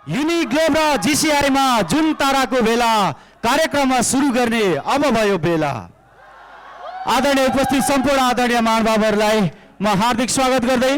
युनिग्लोब र जीसीआईमा जुन ताराको बेला कार्यक्रममा सुरु गर्ने अब भयो बेला। आदरणीय उपस्थित सम्पूर्ण आदरणीय महानुभावहरूलाई म हार्दिक स्वागत गर्दै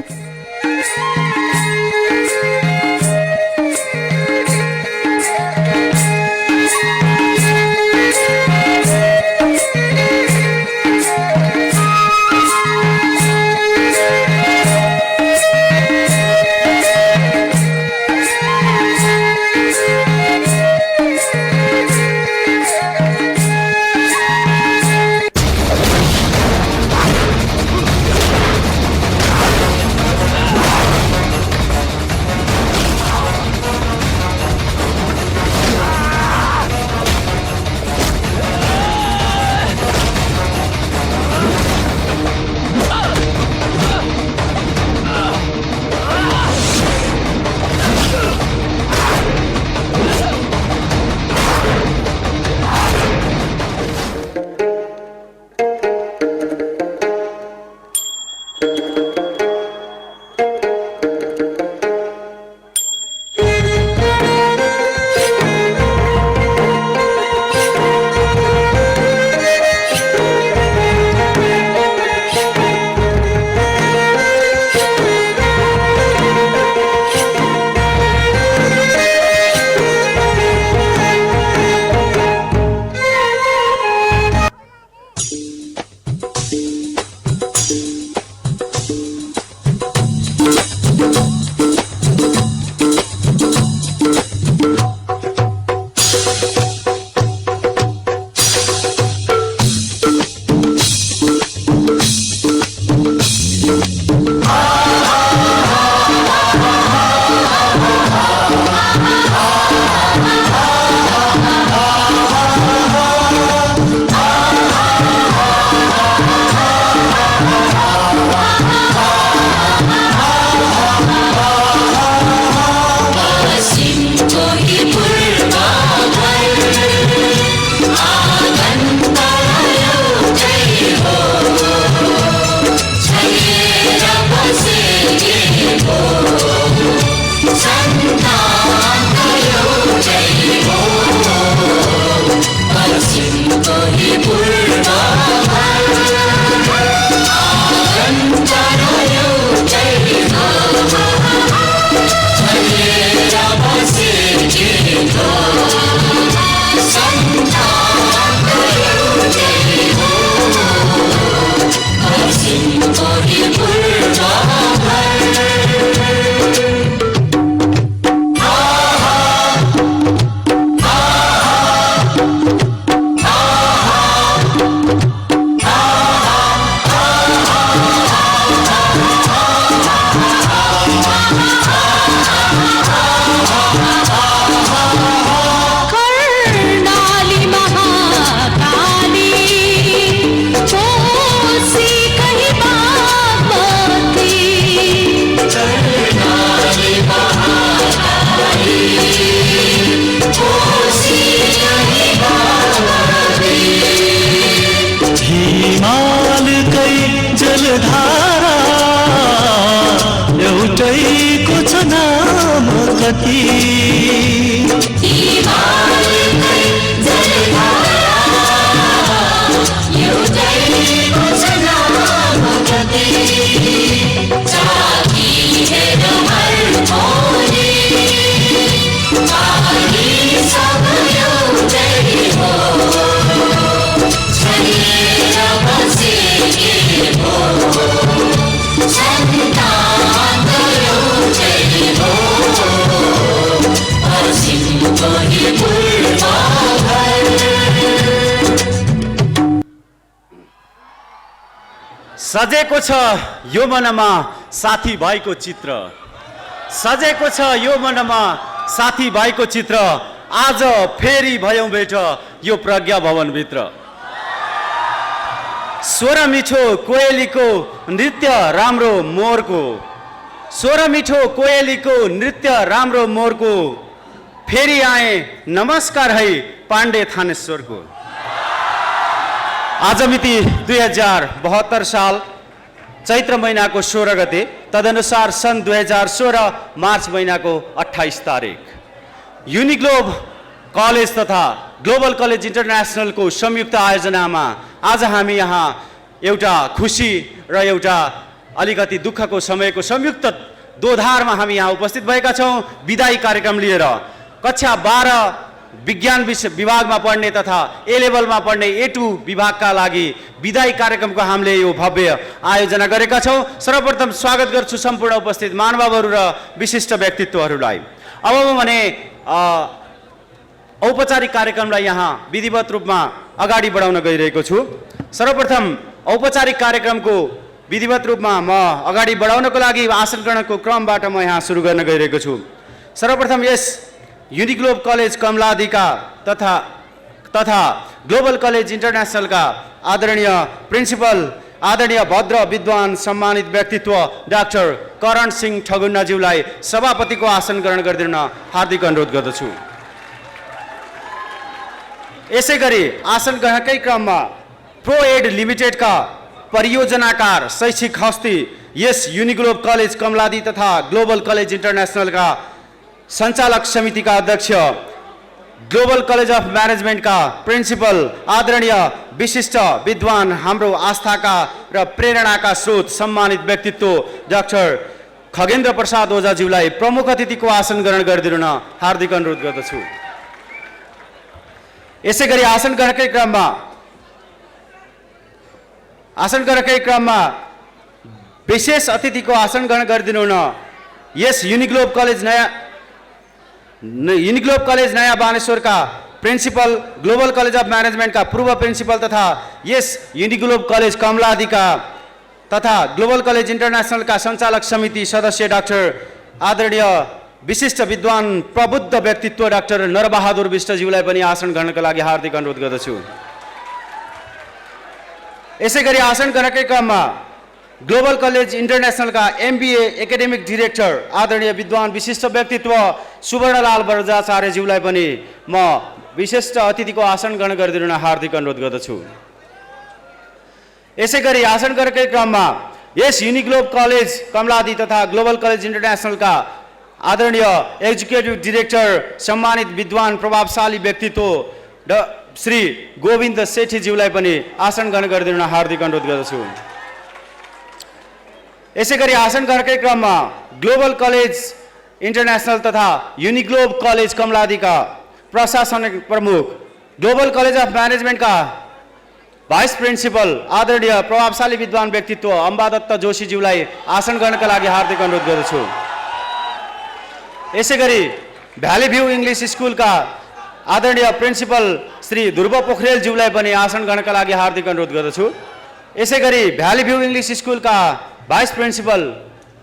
सजेको छ यो मनमा साथी भाइको चित्र, सजेको छ यो मनमा साथी भाइको चित्र। आज फेरि भयौं भेट यो प्रज्ञा भवन भित्र। स्वर मिठो कोयलीको नृत्य राम्रो मोरको, स्वर मिठो कोयलीको नृत्य राम्रो मोरको। फेरि आए नमस्कार है पाण्डे थानेश्वरको। आज मिति 2072 साल चैत्र महीनाको 16 गते, तदनुसार सन् 2016 मार्च महीनाको 28 तारिक। युनिग्लोब कलेज तथा ग्लोबल कलेज इन्टरनेसनलको संयुक्त आयोजनामा आज हामी यहाँ एउटा खुसी र एउटा अलिकति दुःखको समयको संयुक्त दोधारमा हामी यहाँ उपस्थित भएका छौँ विदाई कार्यक्रम लिएर। कक्षा 12 विज्ञान विभागमा पढ्ने तथा ए लेभलमा पढ्ने A2 विभागका लागि विदाई कार्यक्रमको हामीले यो भव्य आयोजना गरेका छौँ। सर्वप्रथम स्वागत गर्छु सम्पूर्ण उपस्थित महानुभावहरू र विशिष्ट व्यक्तित्वहरूलाई। अब म भने औपचारिक कार्यक्रमलाई यहाँ विधिवत रूपमा अगाडि बढाउन गइरहेको छु। सर्वप्रथम औपचारिक कार्यक्रमको विधिवत रूपमा म अगाडि बढाउनको लागि आसन ग्रहणको क्रमबाट म यहाँ सुरु गर्न गइरहेको छु। सर्वप्रथम यस युनिग्लोब कलेज कमलादीका तथा ग्लोबल कलेज इन्टरनेसनलका आदरणीय प्रिन्सिपल, आदरणीय भद्र विद्वान सम्मानित व्यक्तित्व डाक्टर करण सिंह ठगुन्नाज्यूलाई सभापतिको आसन ग्रहण गरिदिन हार्दिक अनुरोध गर्दछु। यसै गरी आसन ग्रहणकै क्रममा प्रोएड लिमिटेडका परियोजनाकार शैक्षिक हस्ती यस युनिग्लोब कलेज कमलादी तथा ग्लोबल कलेज इन्टरनेसनलका सञ्चालक समितिका अध्यक्ष, ग्लोबल कलेज अफ म्यानेजमेन्टका प्रिन्सिपल, आदरणीय विशिष्ट विद्वान, हाम्रो आस्थाका र प्रेरणाका स्रोत सम्मानित व्यक्तित्व डाक्टर खगेन्द्र प्रसाद ओझाज्यूलाई प्रमुख अतिथिको आसन ग्रहण गरिदिन हार्दिक अनुरोध गर्दछु। यसै गरी आसन ग्रहणकै क्रममा विशेष अतिथिको आसन ग्रहण गरिदिनु हुन यस युनिग्लोब कलेज नयाँ बानेश्वरका प्रिन्सिपल, ग्लोबल कलेज अफ म्यानेजमेन्टका पूर्व प्रिन्सिपल तथा यस युनिग्लोब कलेज कमलादीका तथा ग्लोबल कलेज इन्टरनेसनलका सञ्चालक समिति सदस्य डाक्टर आदरणीय विशिष्ट विद्वान प्रबुद्ध व्यक्तित्व डाक्टर नरबहादुर विष्टज्यूलाई पनि आसन ग्रहणका लागि हार्दिक अनुरोध गर्दछु। यसै गरी आसन ग्रहणकै क्रममा ग्लोबल कलेज इन्टरनेसनलका MBA एकाडेमिक डिरेक्टर आदरणीय विद्वान विशिष्ट व्यक्तित्व सुवर्णलाल बर्जाचार्यज्यूलाई पनि म विशिष्ट अतिथिको आसन ग्रहण गरिदिन हार्दिक अनुरोध गर्दछु। यसै गरी आसन ग्रहणकै क्रममा यस युनिग्लोब कलेज कमलादी तथा ग्लोबल कलेज इन्टरनेसनलका आदरणीय एक्जिक्युटिभ डिरेक्टर सम्मानित विद्वान प्रभावशाली व्यक्तित्व श्री गोविन्द सेठीज्यूलाई पनि आसन ग्रहण गरिदिन हार्दिक अनुरोध गर्दछु। यसै गरी आसन ग्रहणकै क्रममा ग्लोबल कलेज इन्टरनेसनल तथा युनिग्लोब कलेज कमलादीका प्रशासनिक प्रमुख, ग्लोबल कलेज अफ म्यानेजमेन्टका भाइस प्रिन्सिपल आदरणीय प्रभावशाली विद्वान व्यक्तित्व अम्बादत्त जोशीज्यूलाई आसन ग्रहणका लागि हार्दिक अनुरोध गर्दछु। यसै गरी भ्याली भ्यू इङ्ग्लिस स्कुलका आदरणीय प्रिन्सिपल श्री ध्रुव पोखरेलज्यूलाई पनि आसन ग्रहणका लागि हार्दिक अनुरोध गर्दछु। यसै गरी भ्याली भ्यू इङ्ग्लिस स्कुलका भाइस प्रिन्सिपल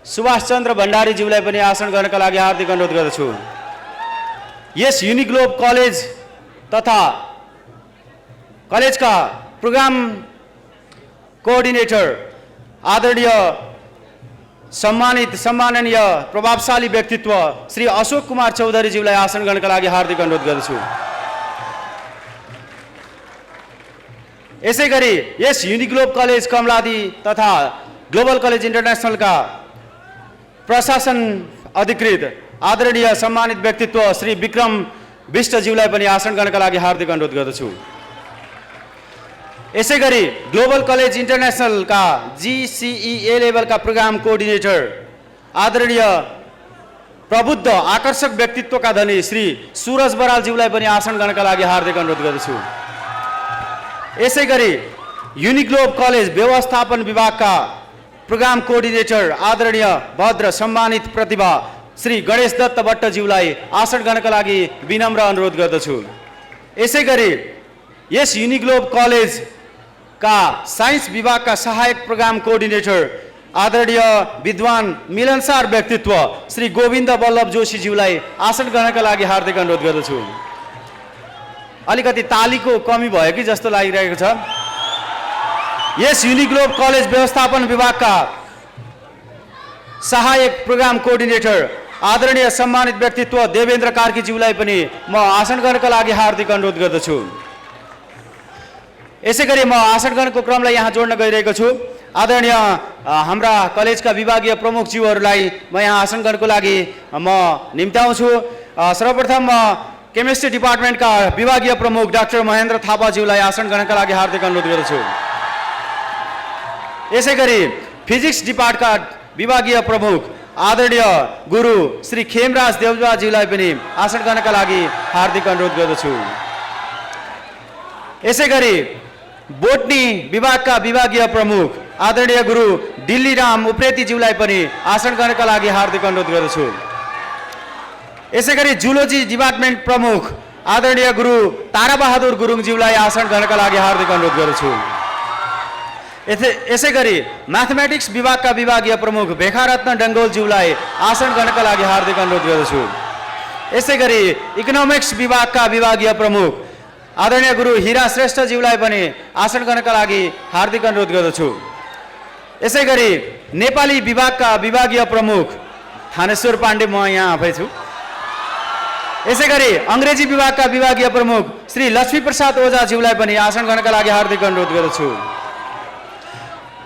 सुभाष चन्द्र भण्डारीज्यूलाई पनि आसन ग्रहणका लागि हार्दिक अनुरोध गर्दछु। यस युनिग्लोब कलेज तथा कलेजका प्रोग्राम कोअर्डिनेटर आदरणीय सम्माननीय प्रभावशाली व्यक्तित्व श्री अशोक कुमार चौधरीज्यूलाई आसन ग्रहणका लागि हार्दिक अनुरोध गर्दछु। यसै गरी यस युनिग्लोब कलेज कमलादी तथा ग्लोबल कलेज इन्टरनेसनलका प्रशासन अधिकृत आदरणीय सम्मानित व्यक्तित्व श्री विक्रम विष्टज्यूलाई पनि आसन ग्रहणका लागि हार्दिक अनुरोध गर्दछु। यसै गरी ग्लोबल कलेज इन्टरनेसनलका GCE A लेभलका प्रोग्राम कोअर्डिनेटर आदरणीय प्रबुद्ध आकर्षक व्यक्तित्वका धनी श्री सुरज बरालज्यूलाई पनि आसन ग्रहणका लागि हार्दिक अनुरोध गर्दछु। यसै गरी युनिग्लोब कलेज व्यवस्थापन विभागका प्रोग्राम कोअर्डिनेटर आदरणीय भद्र सम्मानित प्रतिभा श्री गणेश दत्त भट्टज्यूलाई आसन ग्रहणका लागि विनम्र अनुरोध गर्दछु। यसै गरी यस युनिग्लोब कलेजका साइन्स विभागका सहायक प्रोग्राम कोअर्डिनेटर आदरणीय विद्वान मिलनसार व्यक्तित्व श्री गोविन्द वल्लभ जोशीज्यूलाई आसन ग्रहणका लागि हार्दिक अनुरोध गर्दछु। अलिकति तालीको कमी भयो कि जस्तो लागिरहेको छ। यस युनिग्लोब कलेज व्यवस्थापन विभागका सहायक प्रोग्राम कोअर्डिनेटर आदरणीय सम्मानित व्यक्तित्व देवेन्द्र कार्कीज्यूलाई पनि म आसन ग्रहणका लागि हार्दिक अनुरोध गर्दछु। यसै गरी म आसन ग्रहणको क्रमलाई यहाँ जोड्न गइरहेको छु। आदरणीय हाम्रा कलेजका विभागीय प्रमुखज्यूहरूलाई म यहाँ आसन ग्रहणको लागि म निम्त्याउँछु। सर्वप्रथम केमिस्ट्री डिपार्टमेन्टका विभागीय प्रमुख डाक्टर महेन्द्र थापाज्यूलाई आसन ग्रहणका लागि हार्दिक अनुरोध गर्दछु। यसै गरी फिजिक्स डिपार्टका विभागीय प्रमुख आदरणीय गुरु श्री खेमराज देवज्यूलाई पनि आसन ग्रहणका लागि हार्दिक अनुरोध गर्दछु। यसै गरी बोटनी विभागका विभागीय प्रमुख आदरणीय गुरु दिल्लीराम उप्रेतीज्यूलाई पनि आसन ग्रहणका लागि हार्दिक अनुरोध गर्दछु। यसै गरी जुलोजी डिपार्टमेन्ट प्रमुख आदरणीय गुरु ताराबहादुर गुरुङज्यूलाई आसन ग्रहणका लागि हार्दिक अनुरोध गर्दछु। यसै गरी म्याथमेटिक्स विभागका विभागीय प्रमुख भेखारत्न डङ्गोलज्यूलाई आसन ग्रहणका लागि हार्दिक अनुरोध गर्दछु। यसै गरी इकोनोमिक्स विभागका विभागीय प्रमुख आदरणीय गुरु हिरा श्रेष्ठज्यूलाई पनि आसन ग्रहणका लागि हार्दिक अनुरोध गर्दछु। यसै गरी नेपाली विभागका विभागीय प्रमुख थानेश्वर पाण्डे, म यहाँ आफै छु। यसै गरी अङ्ग्रेजी विभागका विभागीय प्रमुख श्री लक्ष्मीप्रसाद ओझाज्यूलाई पनि आसन ग्रहणका लागि हार्दिक अनुरोध गर्दछु।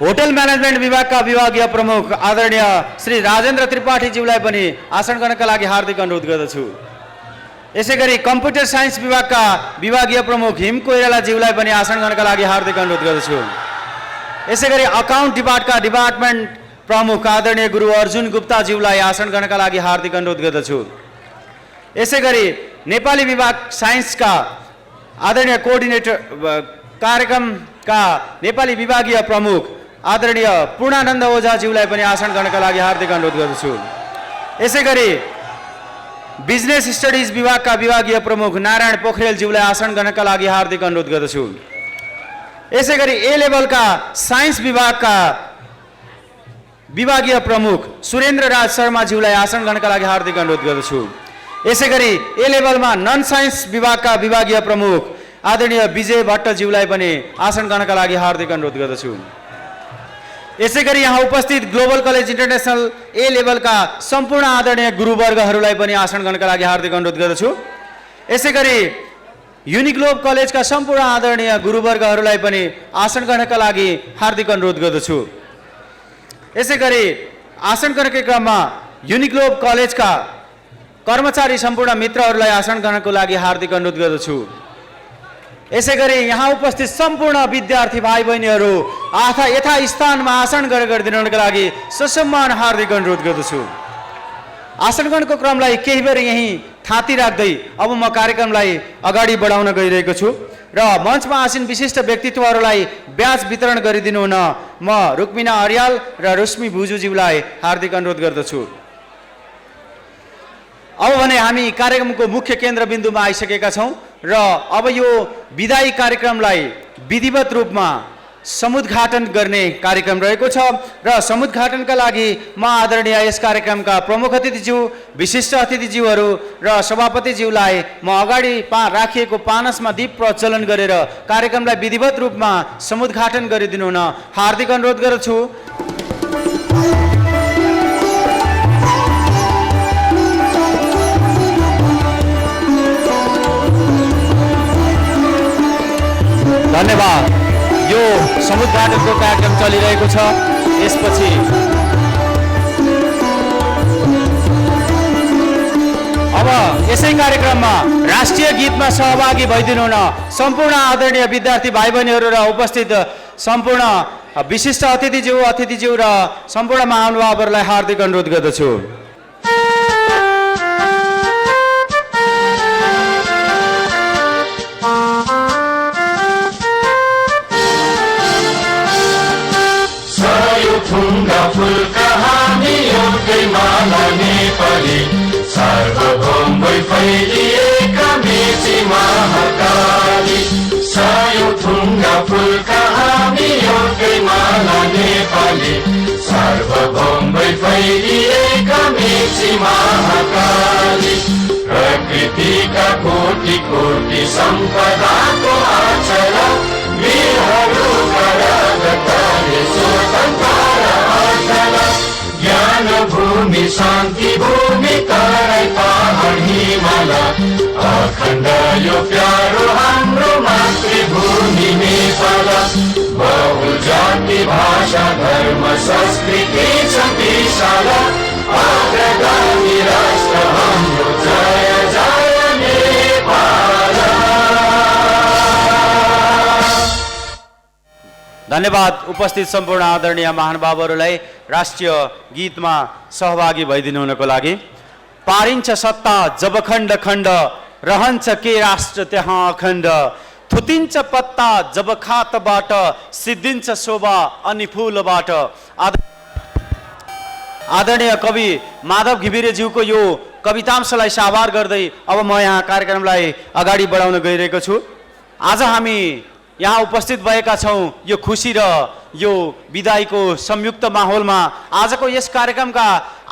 होटल म्यानेजमेन्ट विभागका विभागीय प्रमुख आदरणीय श्री राजेन्द्र त्रिपाठीज्यूलाई पनि आसन ग्रहणका लागि हार्दिक अनुरोध गर्दछु। यसै गरी कम्प्युटर साइन्स विभागका विभागीय प्रमुख हिम कोइरालाज्यूलाई पनि आसन ग्रहणका लागि हार्दिक अनुरोध गर्दछु। यसै गरी अकाउन्ट डिपार्टमेन्ट प्रमुख आदरणीय गुरु अर्जुन गुप्ताज्यूलाई आसन ग्रहणका लागि हार्दिक अनुरोध गर्दछु। यसै गरी नेपाली विभाग साइन्सका आदरणीय कोअर्डिनेटर कार्यक्रमका नेपाली विभागीय प्रमुख आदरणीय पूर्णानन्द ओझाज्यूलाई पनि आसन ग्रहणका लागि हार्दिक अनुरोध गर्दछु। यसै गरी बिजनेस स्टडिज विभागका विभागीय प्रमुख नारायण पोखरेलज्यूलाई आसन ग्रहणका लागि हार्दिक अनुरोध गर्दछु। यसै गरी ए लेभलका साइन्स विभागका विभागीय प्रमुख सुरेन्द्र राज शर्माज्यूलाई आसन ग्रहणका लागि हार्दिक अनुरोध गर्दछु। यसै गरी ए लेभलमा नन साइन्स विभागका विभागीय प्रमुख आदरणीय विजय भट्टज्यूलाई पनि आसन ग्रहणका लागि हार्दिक अनुरोध गर्दछु। यसै गरी यहाँ उपस्थित ग्लोबल कलेज इन्टरनेसनल ए लेभलका सम्पूर्ण आदरणीय गुरुवर्गहरूलाई पनि आसन ग्रहणका लागि हार्दिक अनुरोध गर्दछु। यसै गरी युनिग्लोब कलेजका सम्पूर्ण आदरणीय गुरुवर्गहरूलाई पनि आसन ग्रहणका लागि हार्दिक अनुरोध गर्दछु। यसै गरी आसन ग्रहणकै क्रममा युनिग्लोब कलेजका कर्मचारी सम्पूर्ण मित्रहरूलाई आसन ग्रहणको लागि हार्दिक अनुरोध गर्दछु। यसै गरी यहाँ उपस्थित सम्पूर्ण विद्यार्थी भाइ बहिनीहरू यथा स्थानमा आसन ग्रहण गरिदिनुका लागि ससम्मान हार्दिक अनुरोध गर्दछु। आसन ग्रहणको क्रमलाई केही बेर यहीँ थाती राख्दै अब म कार्यक्रमलाई अगाडि बढाउन गइरहेको छु र मञ्चमा आसीन विशिष्ट व्यक्तित्वहरूलाई ब्याज वितरण गरिदिनु हुन म रुक्मिना अर्याल र रुश्मी भुजुज्यूलाई हार्दिक अनुरोध गर्दछु। अब भने हामी कार्यक्रमको मुख्य केन्द्रबिन्दुमा आइसकेका छौँ र अब यो विदायी कार्यक्रमलाई विधिवत रूपमा समुद्घाटन गर्ने कार्यक्रम रहेको छ र समुद्घाटनका लागि म आदरणीय यस कार्यक्रमका प्रमुख अतिथिज्यू, विशिष्ट अतिथिज्यूहरू र सभापतिज्यूलाई म अगाडि राखिएको पानसमा दीप प्रज्वलन गरेर कार्यक्रमलाई विधिवत रूपमा समुद्घाटन गरिदिनु हुन हार्दिक अनुरोध गर्दछु। धन्यवाद। यो समुद्घाटनको कार्यक्रम चलिरहेको छ। यसपछि अब यसै कार्यक्रममा राष्ट्रिय गीतमा सहभागी भइदिनु हुन सम्पूर्ण आदरणीय विद्यार्थी भाइ बहिनीहरू र उपस्थित सम्पूर्ण विशिष्ट अतिथिज्यू र सम्पूर्ण महानुभावहरूलाई हार्दिक अनुरोध गर्दछु। फुलका हामी एउटै माला नेपाली सार्वभौमै फैलिएका मेची महाकाली। सयौं थुङ्गा फुलका हामी एउटै माला नेपाली सार्वभौमै फैलिएका मेची महाकाली। प्रकृतिका कोटि कोटि सम्पदाको आचल वीरहरूका रगतले स्वतन्त्र ज्ञान भूमि शान्ति भूमि तराई पहाड हिमाल अखण्ड यो प्यारो हाम्रो मातृभूमि नेपाल। बहु जाति भाषा धर्म संस्कृति छ विशाल अग्रगामी राष्ट्र हाम्रो जय धन्यवाद उपस्थित सम्पूर्ण आदरणीय महानुभावहरूलाई राष्ट्रिय गीतमा सहभागी भइदिनु हुनको लागि। पारिन्छ सत्ता जब खण्ड खण्ड, रहन्छ के राष्ट्र त्यहाँ अखण्ड, थुतिन्छ पत्ता जब खातबाट, सिद्धिन्छ शोभा अनि फुलबाट। आदरणीय कवि माधव घिमिरेज्यूको यो कवितांशलाई साभार गर्दै अब म यहाँ कार्यक्रमलाई अगाडि बढाउन गइरहेको छु। आज हामी यहाँ उपस्थित भएका छौँ यो खुसी र यो विदाईको संयुक्त माहौलमा। आजको यस कार्यक्रमका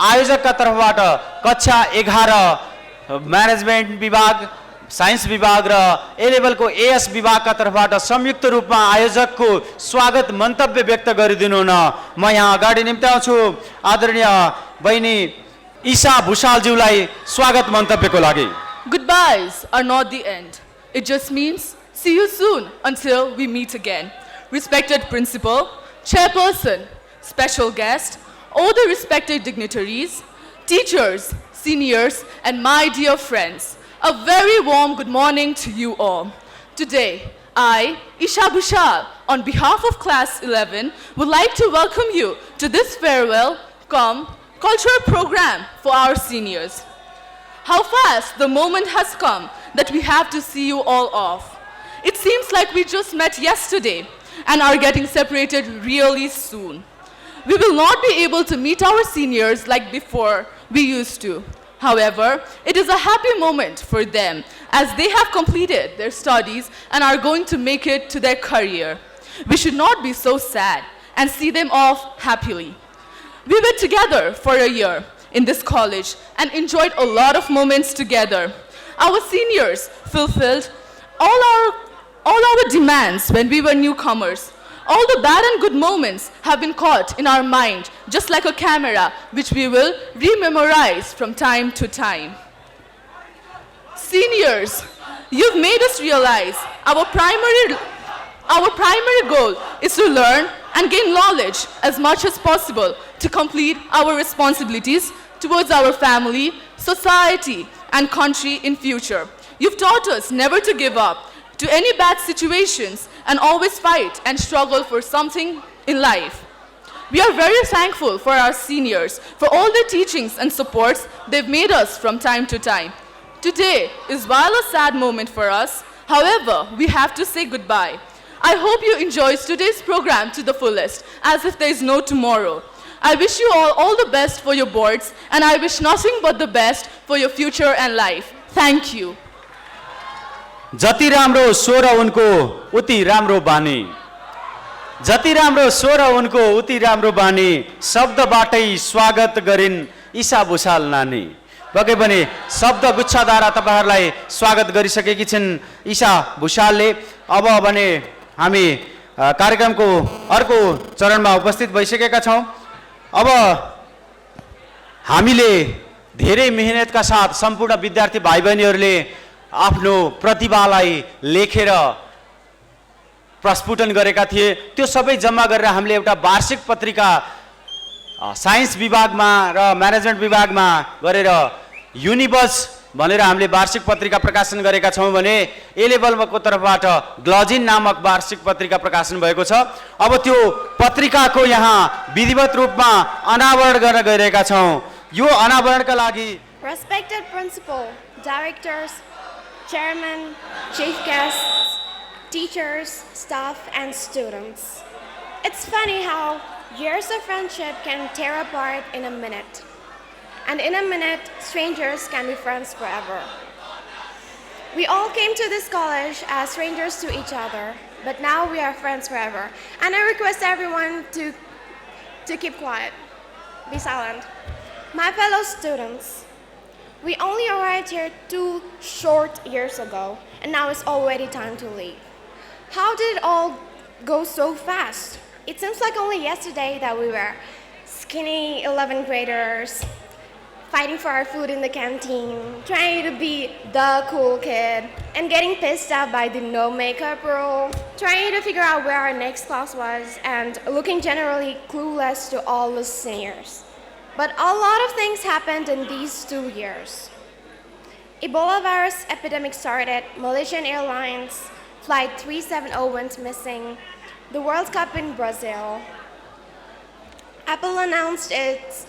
आयोजकका तर्फबाट कक्षा 11 म्यानेजमेन्ट विभाग, साइन्स विभाग र ए लेभलको एएस विभागका तर्फबाट संयुक्त रूपमा आयोजकको स्वागत मन्तव्य व्यक्त गरिदिनु हुन म यहाँ अगाडि निम्त्याउँछु आदरणीय बहिनी ईशा भुषालज्यूलाई स्वागत मन्तव्यको लागि। Goodbyes are not the end. It just means see you soon until we meet again. Respected principal, chairperson, special guest, all the respected dignitaries, teachers, seniors, and my dear friends, a very warm good morning to you all. Today, I, Isha Bhushal, on behalf of Class 11, would like to welcome you to this farewell cultural program for our seniors. How fast the moment has come that we have to see you all off. It seems like we just met yesterday and are getting separated really soon. We will not be able to meet our seniors like before we used to. However, it is a happy moment for them as they have completed their studies and are going to make it to their career. We should not be so sad and see them off happily. We were together for a year in this college and enjoyed a lot of moments together. Our seniors fulfilled all our demands when we were newcomers. All the bad and good moments have been caught in our mind, just like a camera, which we will rememorize from time to time. Seniors, you've made us realize our primary goal is to learn and gain knowledge as much as possible to complete our responsibilities towards our family, society, and country in future. You've taught us never to give up to any bad situations and always fight and struggle for something in life. We are very thankful for our seniors for all the teachings and supports they've made us from time to time. Today is while a sad moment for us, however, we have to say goodbye. I hope you enjoyed today's program to the fullest, as if there is no tomorrow. I wish you all the best for your boards, and I wish nothing but the best for your future and life. Thank you. जति राम्रो स्वर उनको उति राम्रो बानी, जति राम्रो स्वर उनको उति राम्रो बानी, शब्दबाटै स्वागत गरिन् ईशा भुषाल नानी। पक्कै पनि शब्द गुच्छाद्वारा तपाईहरुलाई स्वागत गरिसकेकी छिन् ईशा भुषालले। अब भने हामी कार्यक्रमको अर्को चरणमा उपस्थित भइसकेका छौं। अब हामीले धेरै मेहनतका साथ सम्पूर्ण विद्यार्थी भाइ बहिनीहरूले आफ्नो प्रतिभालाई लेखेर प्रस्फुटन गरेका थिए। त्यो सबै जम्मा गरेर हामीले एउटा वार्षिक पत्रिका साइन्स विभागमा र म्यानेजमेन्ट विभागमा गरेर युनिबस भनेर हामीले वार्षिक पत्रिका प्रकाशन गरेका छौं भने ए लेभलको तर्फबाट ग्लजिन नामक वार्षिक पत्रिका प्रकाशन भएको छ। अब त्यो पत्रिकाको यहाँ विधिवत रूपमा अनावरण गर्न गइरहेका छौं। यो अनावरणका लागि Respected principal, directors, chairman, chief guests, teachers, staff, and students. It's funny how years of friendship can tear apart in a minute. And in a minute, strangers can be friends forever. We all came to this college as strangers to each other, but now we are friends forever. And I request everyone to keep quiet, be silent. My fellow students, we only arrived here 2 short years ago, and now it's already time to leave. How did it all go so fast? It seems like only yesterday that we were skinny 11th graders, fighting for our food in the canteen, trying to be the cool kid, and getting pissed off by the no makeup rule, trying to figure out where our next class was, and looking generally clueless to all the seniors. But a lot of things happened in these 2 years. Ebola virus epidemic started, Malaysian Airlines Flight 3701 went missing, the World Cup in Brazil. Apple announced its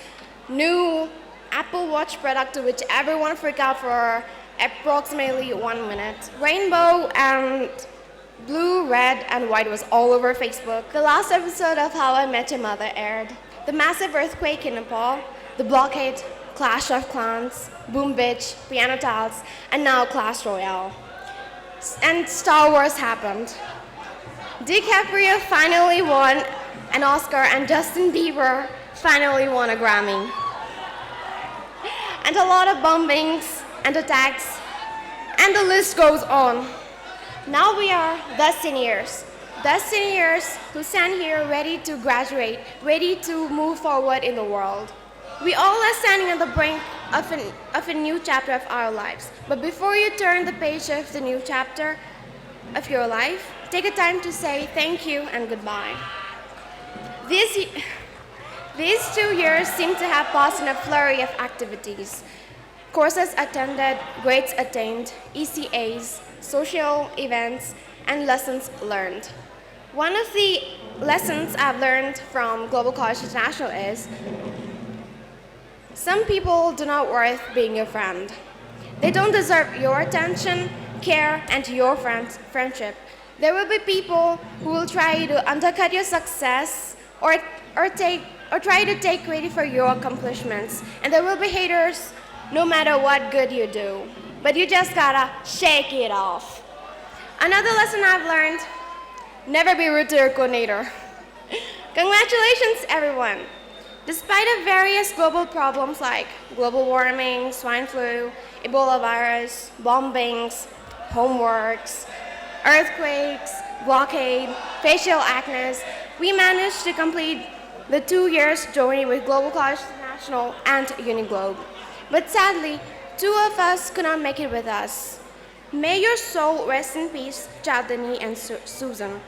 new Apple Watch product, to which everyone freaked out for approximately 1 minute. Rainbow and blue, red, and white was all over Facebook. The last episode of How I Met Your Mother aired. The massive earthquake in Nepal, the blockade, Clash of Clans, Boom Bitch, Piano Tiles, and now Clash Royale. And Star Wars happened. DiCaprio finally won an Oscar, and Justin Bieber finally won a Grammy. And a lot of bombings and attacks, and the list goes on. Now we are the seniors who stand here ready to graduate, ready to move forward in the world. We all are standing on the brink of a new chapter of our lives. But before you turn the page of the new chapter of your life, take a time to say thank you and goodbye. These 2 years seem to have passed in a flurry of activities. Courses attended, grades attained, ECAs, social events, and lessons learned. One of the lessons I've learned from Global College International is some people do not worth being your friend. They don't deserve your attention, care, and your friendship. There will be people who will try to undercut your success or try to take credit for your accomplishments. And there will be haters no matter what good you do. But you just gotta shake it off. Another lesson I've learned, never be rude to your coordinator. Congratulations, everyone. Despite of various global problems like global warming, swine flu, Ebola virus, bombings, homeworks, earthquakes, blockade, facial acne, we managed to complete the 2 years journey with Global College International and Uniglobe. But sadly, 2 of us could not make it with us. May your soul rest in peace, Chandani and Susan.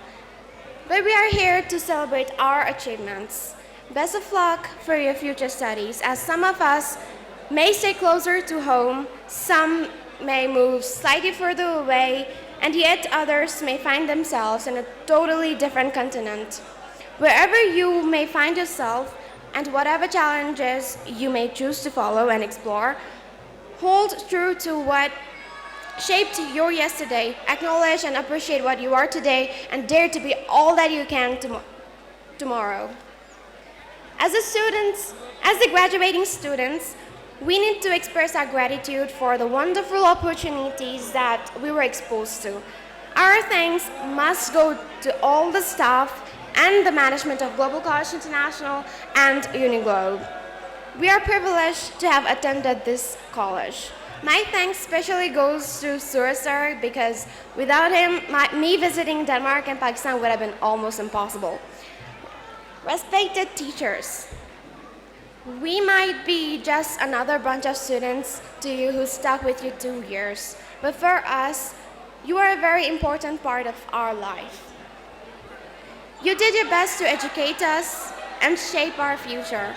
But we are here to celebrate our achievements. Best of luck for your future studies, as some of us may stay closer to home, some may move slightly further away, and yet others may find themselves in a totally different continent. Wherever you may find yourself, and whatever challenges you may choose to follow and explore, hold true to what shaped your yesterday, acknowledge and appreciate what you are today, and dare to be all that you can tomorrow. As the graduating students, we need to express our gratitude for the wonderful opportunities that we were exposed to. Our thanks must go to all the staff and the management of Global College International and Uniglobe. We are privileged to have attended this college. My thanks especially goes to Suraj sir, because without him, me visiting Denmark and Pakistan would have been almost impossible. Respected teachers, we might be just another bunch of students to you who stuck with you 2 years, but for us, you are a very important part of our life. You did your best to educate us and shape our future.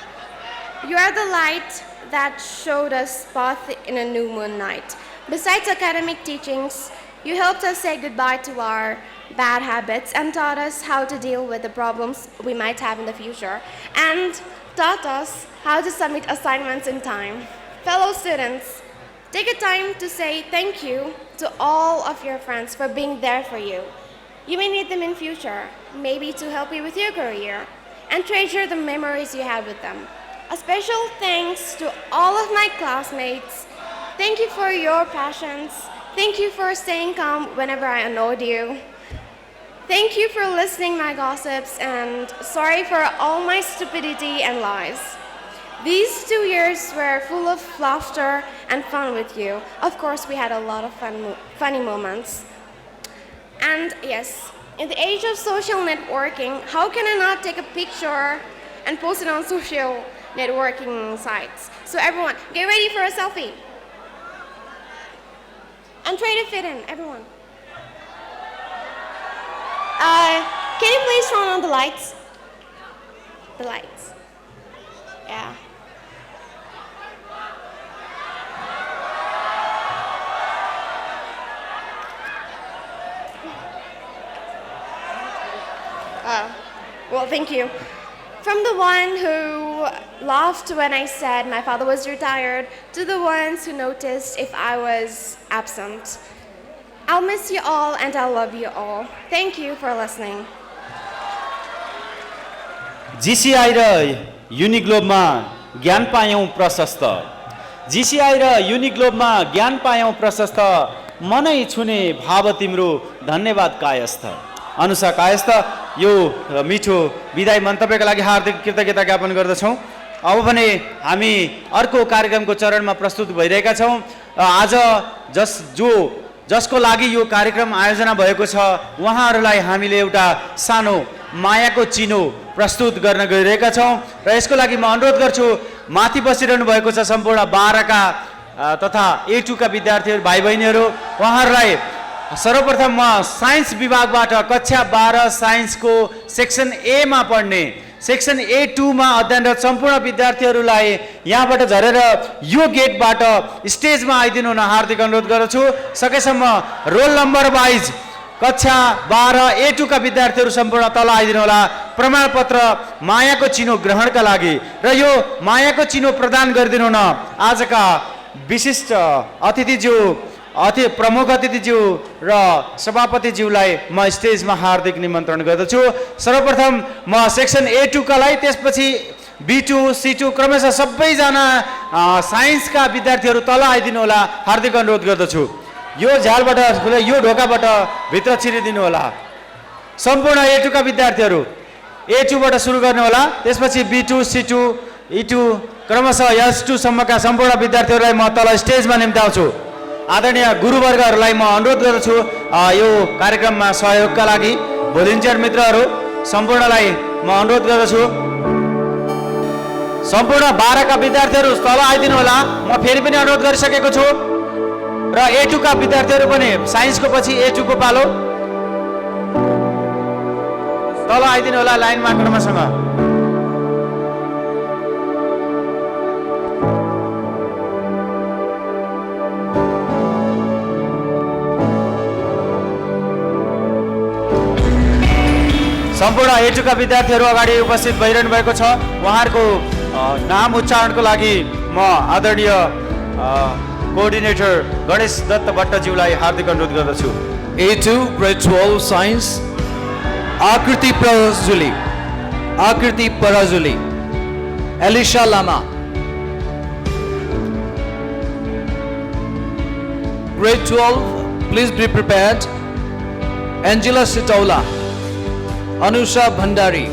You are the light that showed us path in a new moon night. Besides academic teachings, you helped us say goodbye to our bad habits and taught us how to deal with the problems we might have in the future, and taught us how to submit assignments in time. Fellow students, take a time to say thank you to all of your friends for being there for you. You may need them in future, maybe to help you with your career, and treasure the memories you had with them. A special thanks to all of my classmates. Thank you for your passions. Thank you for staying calm whenever I annoyed you. Thank you for listening my gossips, and sorry for all my stupidity and lies. These 2 years were full of laughter and fun with you. Of course, we had a lot of funny moments. And yes, in the age of social networking, how can I not take a picture and post it on social networking sites? So everyone, get ready for a selfie. And try to fit in, everyone. Can you please turn on the lights? The lights. Yeah. Well, thank you. From the one who laughed when I said my father was retired to the ones who noticed if I was absent. I'll miss you all and I'll love you all. Thank you for listening. GCI र युनिग्लोबमा ज्ञान पायौँ प्रशस्त। GCI र युनिग्लोबमा ज्ञान पायौँ प्रशस्त, मनै छुने भाव तिम्रो धन्यवाद कायस्थ। अनुसा कायस्थ यो मिठो विदाई मन्तव्यका लागि हार्दिक कृतज्ञता ज्ञापन गर्दछौँ। अब भने हामी अर्को कार्यक्रमको चरणमा प्रस्तुत भइरहेका छौँ। आज जसको लागि यो कार्यक्रम आयोजना भएको छ उहाँहरूलाई हामीले एउटा सानो मायाको चिनो प्रस्तुत गर्न गइरहेका छौँ र यसको लागि म अनुरोध गर्छु माथि बसिरहनु भएको छ सम्पूर्ण 12 का तथा A2 का विद्यार्थीहरू भाइ बहिनीहरू, उहाँहरूलाई सर्वप्रथम म साइन्स विभागबाट कक्षा 12 साइन्सको सेक्सन A मा पढ्ने सेक्सन A2 मा अध्ययनरत सम्पूर्ण विद्यार्थीहरूलाई यहाँबाट झरेर यो गेटबाट स्टेजमा आइदिनु हुन हार्दिक अनुरोध गर्दछु। सकेसम्म रोल नम्बर वाइज कक्षा 12 A2 का विद्यार्थीहरू सम्पूर्ण तल आइदिनु होला प्रमाणपत्र मायाको चिनो ग्रहणका लागि र यो मायाको चिनो प्रदान गरिदिनु हुन आजका विशिष्ट प्रमुख अतिथिज्यू र सभापतिज्यूलाई म स्टेजमा हार्दिक निमन्त्रण गर्दछु। सर्वप्रथम म सेक्सन A2 का लागि, त्यसपछि B2 C2 क्रमशः सबैजना साइन्सका विद्यार्थीहरू तल आइदिनु होला हार्दिक अनुरोध गर्दछु। यो झालबाट यो ढोकाबाट भित्र छिरिदिनु होला। सम्पूर्ण A2 का विद्यार्थीहरू A2 बाट सुरु गर्ने होला, त्यसपछि B2 C2 E2 क्रमशः S2 सम्मका सम्पूर्ण विद्यार्थीहरूलाई म तल स्टेजमा निम्ताउँछु। आदरणीय गुरुवर्गहरूलाई म अनुरोध गर्दछु यो कार्यक्रममा सहयोगका लागि भोलिन्टियर मित्रहरू सम्पूर्णलाई म अनुरोध गर्दछु। सम्पूर्ण 12 का विद्यार्थीहरू तल आइदिनु होला। म फेरि पनि अनुरोध गरिसकेको छु र A2 का विद्यार्थीहरू पनि साइन्सको पछि A2 को पालो तल आइदिनु होला लाइनमा क्रमसँग। सम्पूर्ण A2 का विद्यार्थीहरू अगाडि उपस्थित भइरहनु भएको छ। उहाँहरूको नाम उच्चारणको लागि म आदरणीय कोअर्डिनेटर गणेश दत्त भट्टज्यूलाई हार्दिक अनुरोध गर्दछु। A2 grade 12 science Akriti Parazuli Elisha Lama. Grade 12, please be prepared. Angela Sitaula, Anusha Bhandari,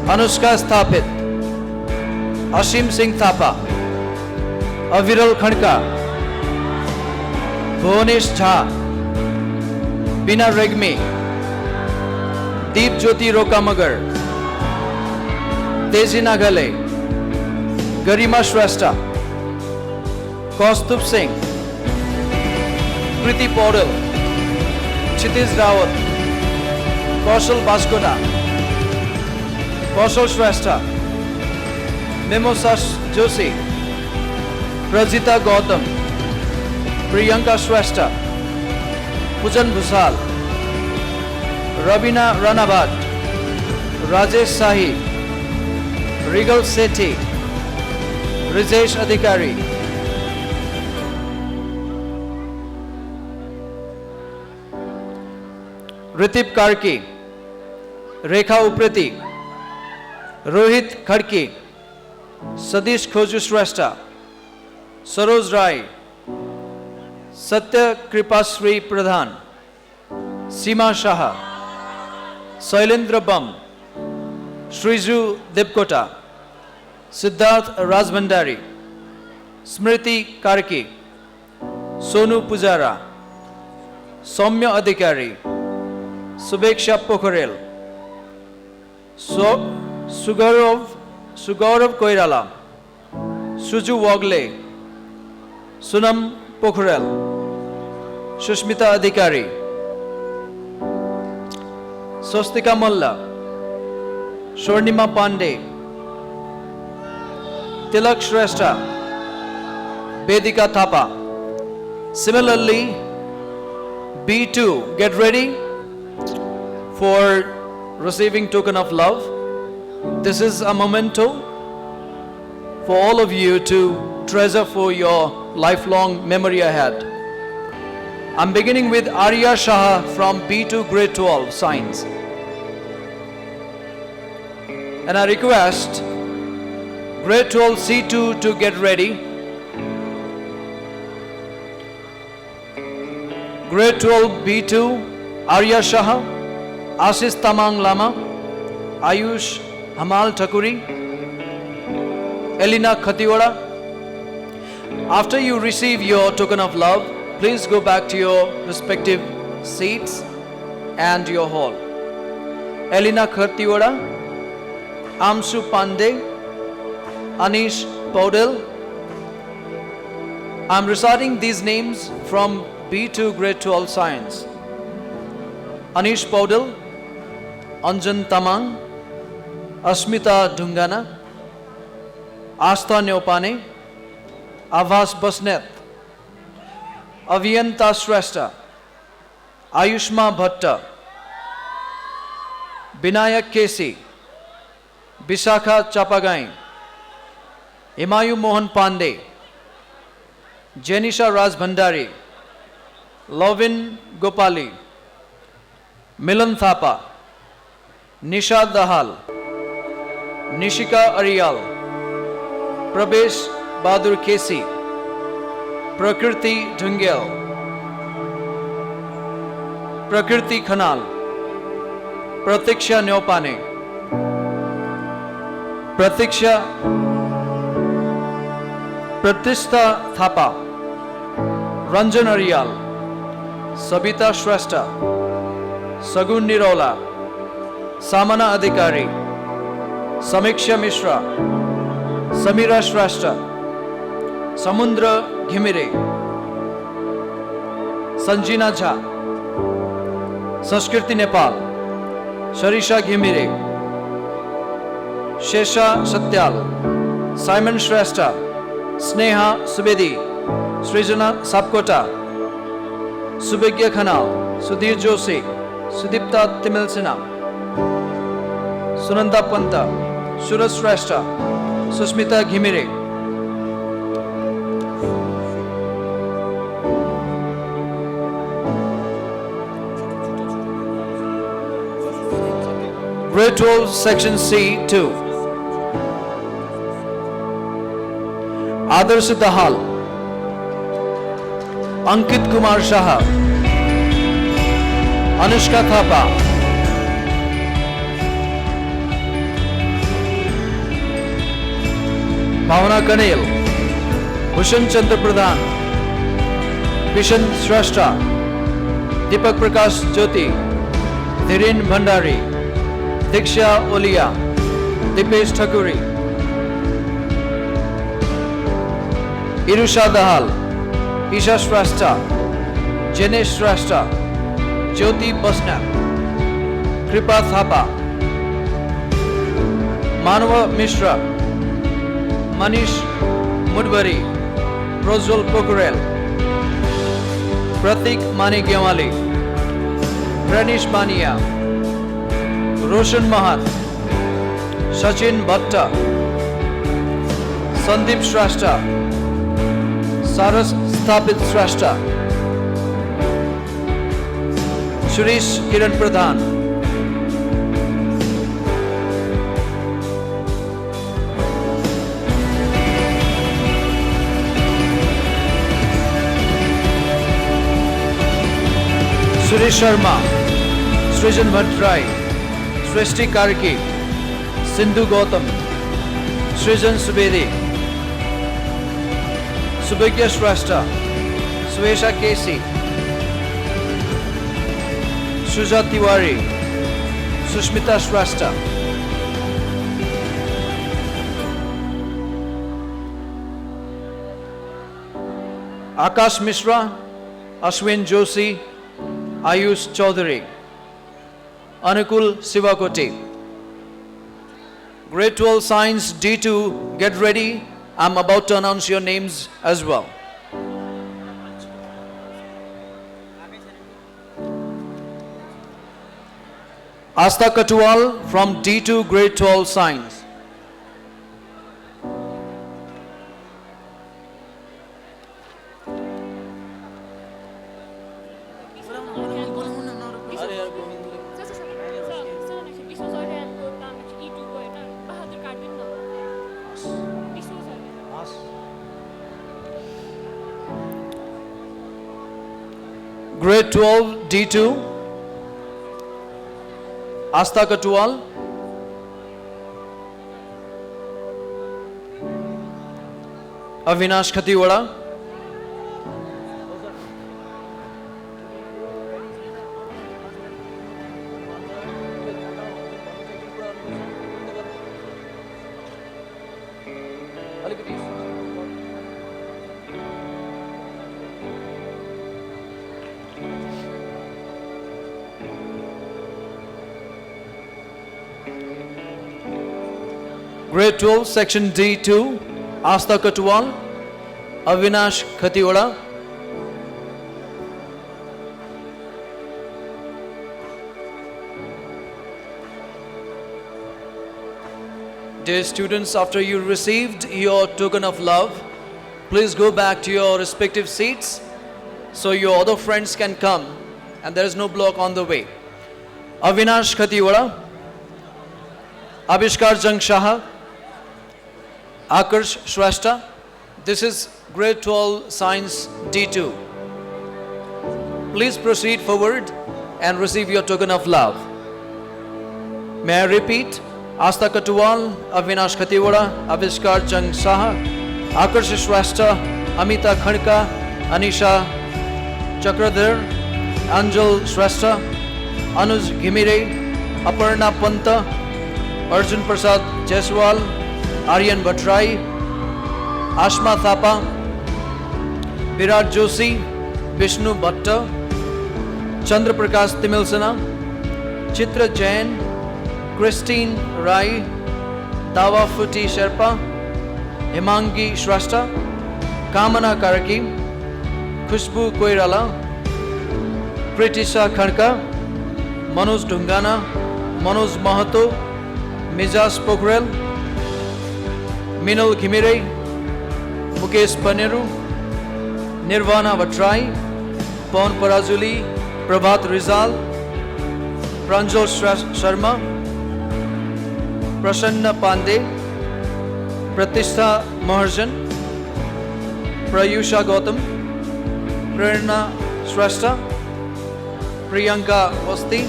Anushka Sthapit, Ashim Singh Thapa, Aviral Khanka, Bhuvanesh Jha, Bina Regmi, Deep Jyoti Rokamagar, Teji Nagale, Garima Shrestha, Kaustubh Singh, Kriti Paudel, Kshitiz Rawat, Kaushal Baskona, Kaushal Shrestha, Mimosa Joshi, Prajita Gautam, Priyanka Shrestha, Pujan Bhusal, Rabina Ranavat, Rajesh Sahi, Regal Sethi, Rijesh Adhikari. Ritip Karki, Rekha Uprati, Rohit Khadki, Sadish Khoju Shrestha, Saroj Rai, Satya Kripasri Pradhan, Seema Shah, Sailendra Bam, Shriju Debkota, Siddharth Rajbhandari, Smriti Karki, Sonu Pujara, Soumya Adhikari, Subeksha Pokharel, Sugaurav Koirala, Suju Wagle, Sunam Pokharel, Shushmita Adhikari, Swastika Malla, Shornima Pandey, Tilak Shrestha, Vedika Thapa. Similarly, B2, get ready for receiving token of love. This is a memento for all of you to treasure for your lifelong memory ahead. I'm beginning with Arya Shah from B2 Grade 12 Science. And I request Grade 12 C2 to get ready. Grade 12 B2 Arya Shah, Ashish Tamang Lama, Ayush Hamal Thakuri, Elina Khatiwada. After you receive your token of love, please go back to your respective seats and your hall. Elina Khatiwada, Amshu Pandey, Anish Paudel. I'm reciting these names from B2 Grade 12 Science. Anish Paudel, Anjan Tamang, Asmita Dungana, Astha Neopane, Avas Basnet, Avyanta Shrestha, Ayushma Bhatta, Binayak Kesi, Bisakha Chapagai, Himayu Mohan Pandey, Jenisha Raj Bhandari, Lovin Gopali, Milan Thapa, Nisha Dahal, Nishika Arial, Prabesh Badur Kesi, Prakriti Dhungel, Prakriti Khanal, Pratiksha Neopane, Pratishta Thapa, Ranjan Arial, Sabita Shrestha, Sagun Nirola, Samana Adhikari, Samiksha Mishra, Samira Shrestha, Samundra Ghimire, Sanjina Jha, Sanskriti Nepal, Sharisha Ghimire, Shesha Satyal, Simon Shrestha, Sneha Subedi, Srijana Sapkota, Subhagya Khanal, Sudhir Joshi, Sudipta Timil Sinha, Sunanda Panta, Suraj Shrestha, Susmita Ghimire. Grade 12 Section C2. Adarsh Dahal, Ankit Kumar Shah, Anushka Thapa, Bhavana Kanel, Bhushan Chandra Pradhan, Bishan Shrestha, Deepak Prakash Jyoti, Dhiren Bhandari, Diksha Olia, Dipesh Thakuri, Irusha Dahal, Isha Shrestha, Jenesh Shrestha, Jyoti Basnat, Kripa Thapa, Manava Mishra, Manish Mudbari, Prozul Pokurel, Pratik Manigyamali, Pranish Bania, Roshan Mahat, Sachin Bhatta, Sandeep Shrestha, Saras Sthapit Shrestha, Suresh Kiran Pradhan, Suresh Sharma, Srijan Bhattrai, Srishti Karki, Sindhu Gautam, Srijan Subedi, Subhagya Shrestha, Swesha Kesi, Shuja Tiwari, Sushmita Shrestha. Akash Mishra, Ashwin Joshi, Ayush Chaudhary, Anukul Sivakoti. Grade 12 Science D2, get ready. I'm about to announce your names as well. Asta Katwal from D2 Grade 12 Science. Grade 12 D2 Asta Katwal. Avinash Khatiwada. Grade 12 Section D2 Asta Katwal. Avinash Khatiwada. Dear students, after you received your token of love, please go back to your respective seats so your other friends can come and there is no block on the way. Avinash Khatiwada, Abhishkar Jang Shah, Akarsh Shrestha. This is Grade 12 Science D2. Please proceed forward and receive your token of love. May I repeat? Asta Katwal, Avinash Khatiwada, Abhishkar Jang Shah, Akarsh Shrestha, Amita Khanka, Anisha Chakradhar, Anjal Shrestha, Anuj Ghimire, Aparna Panta, Arjun Prasad Jaiswal, Aryan Bhatrai, Ashma Thapa, Virat Joshi, Vishnu Bhatta, Chandra Prakash Timilsana, Chitra Jain, Christine Rai, Dawa Futi Sherpa, Himangi Shrestha, Kamana Karaki, Khushbu Koirala, Pritisha Khanka, Manoj Dungana, Manoj Mahato, Mijas Pokhrel, Minal Ghimire, Mukesh Paneru, Nirvana Vatrai, Pawan Parazuli, Prabhat Rizal, Pranjal Sharma, Prasanna Pandey, Pratishtha Maharjan, Prayusha Gautam, Prerna Shrestha, Priyanka Wasti,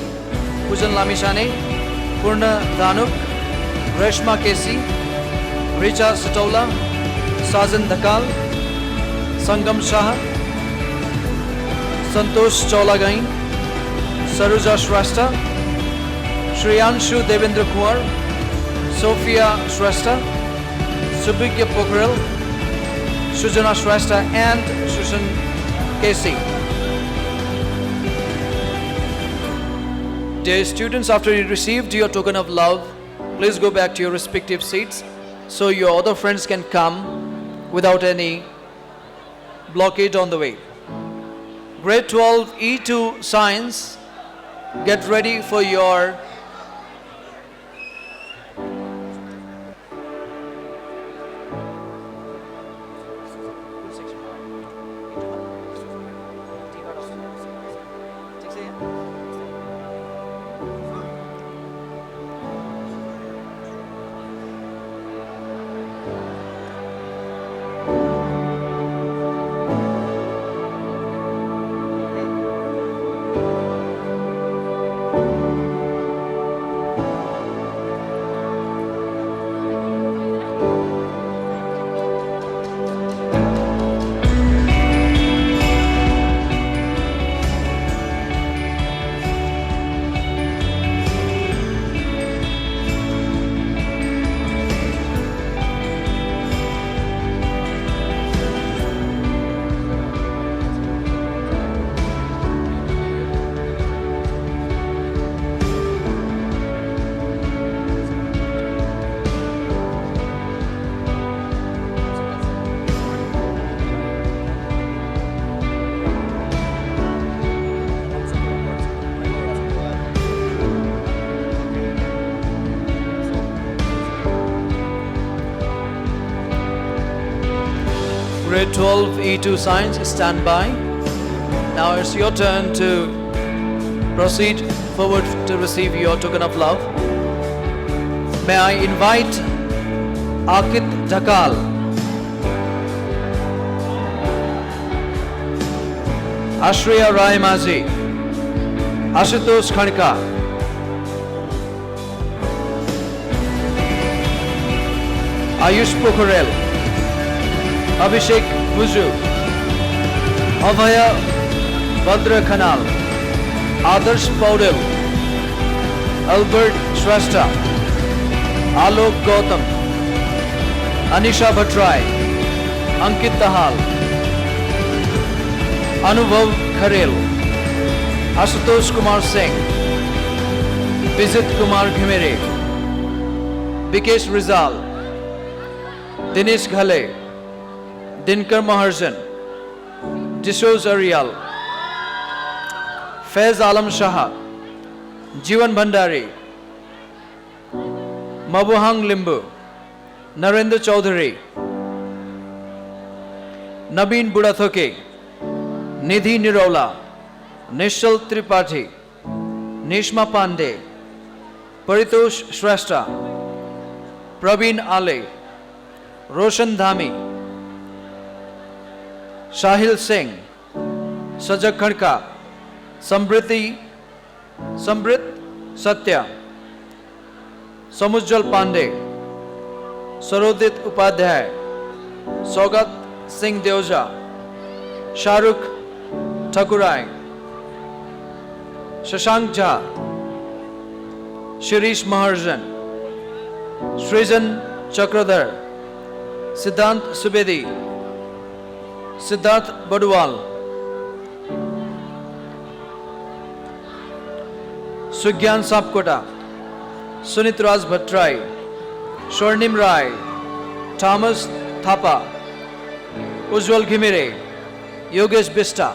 Pujan Lamishane, Purna Dhanuk, Reshma Kesi, Richa Satola, Sajan Dhakal, Sangam Shah, Santosh Chaulagain, Saruja Shrestha, Shriyanshu Devendra Kumar, Sophia Shrestha, Subhigya Pokhrel, Sujana Shrestha and Shushan Kesi. Dear students, after you received your token of love, please go back to your respective seats so your other friends can come without any blockade on the way. Grade 12 E2 Science, get ready for your Grade 12 E2 Science, stand by. Now it's your turn to proceed forward to receive your token of love. May I invite Akit Dhakal, Ashriya Rai Mazi, Ashutosh Khanika, Ayush Pokharel, Abhishek Buju, Avaya Badra Khanal, Adarsh Paudel, Albert Shrestha, Alok Gautam, Anisha Bhatrai, Ankit Tahal, Anubhav Kharel, Ashutosh Kumar Singh, Vijit Kumar Ghimere, Vikesh Rizal, Dinesh Ghale, Dinkar Maharjan, Jishoz Arial, Faiz Alam Shah, Jivan Bhandari, Mabuhang Limbu, Narendra Chaudhary, Nabeen Budathoke, Nidhi Nirola, Nishal Tripathi, Nishma Pandey, Paritosh Shrestha, Praveen Ale, Roshan Dhami, Shahil Singh, Sajak Khadka, Samrit Satya, Samujjal Pandey, Sarodit Upadhyay, Sogat Singh Deoja, Shahrukh Thakurai, Shashank Jha, Shirish Maharjan, Srijan Chakradhar, Siddhant Subedi, Siddharth Badwal, Sugyan Sapkota, Sunit Raj Bhattrai, Swarnim Rai, Thomas Thapa, Ujjwal Ghimire, Yogesh Bista.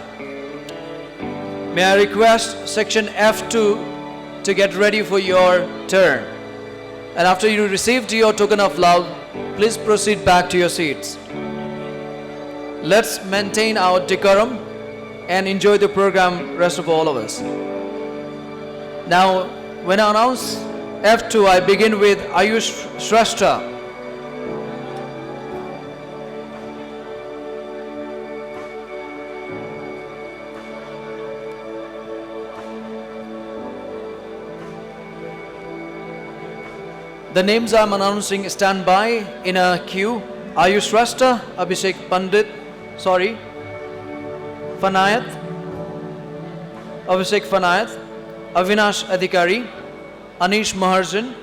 May I request section F2 to get ready for your turn. And after you received your token of love, please proceed back to your seats. Let's maintain our decorum and enjoy the program, rest of all of us. Now, when I announce F2, I begin with Ayush Shrestha. The names I'm announcing stand by in a queue. Ayush Shrestha, Abhishek Fanayat, Abhishek Fanayat, Avinash Adhikari, Anish Maharjan,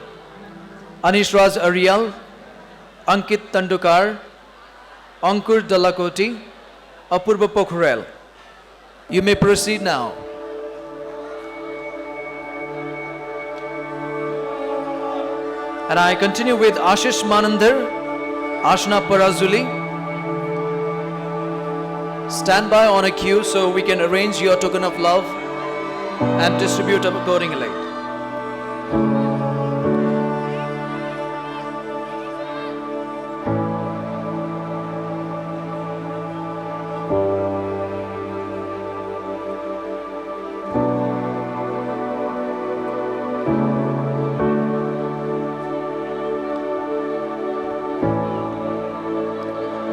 Anish Raj Arial, Ankit Tandukar, Ankur Dalakoti, Apurva Pokharel. You may proceed now. And I continue with Ashish Manandar, Ashna Parazuli. Stand by on a queue so we can arrange your token of love and distribute accordingly.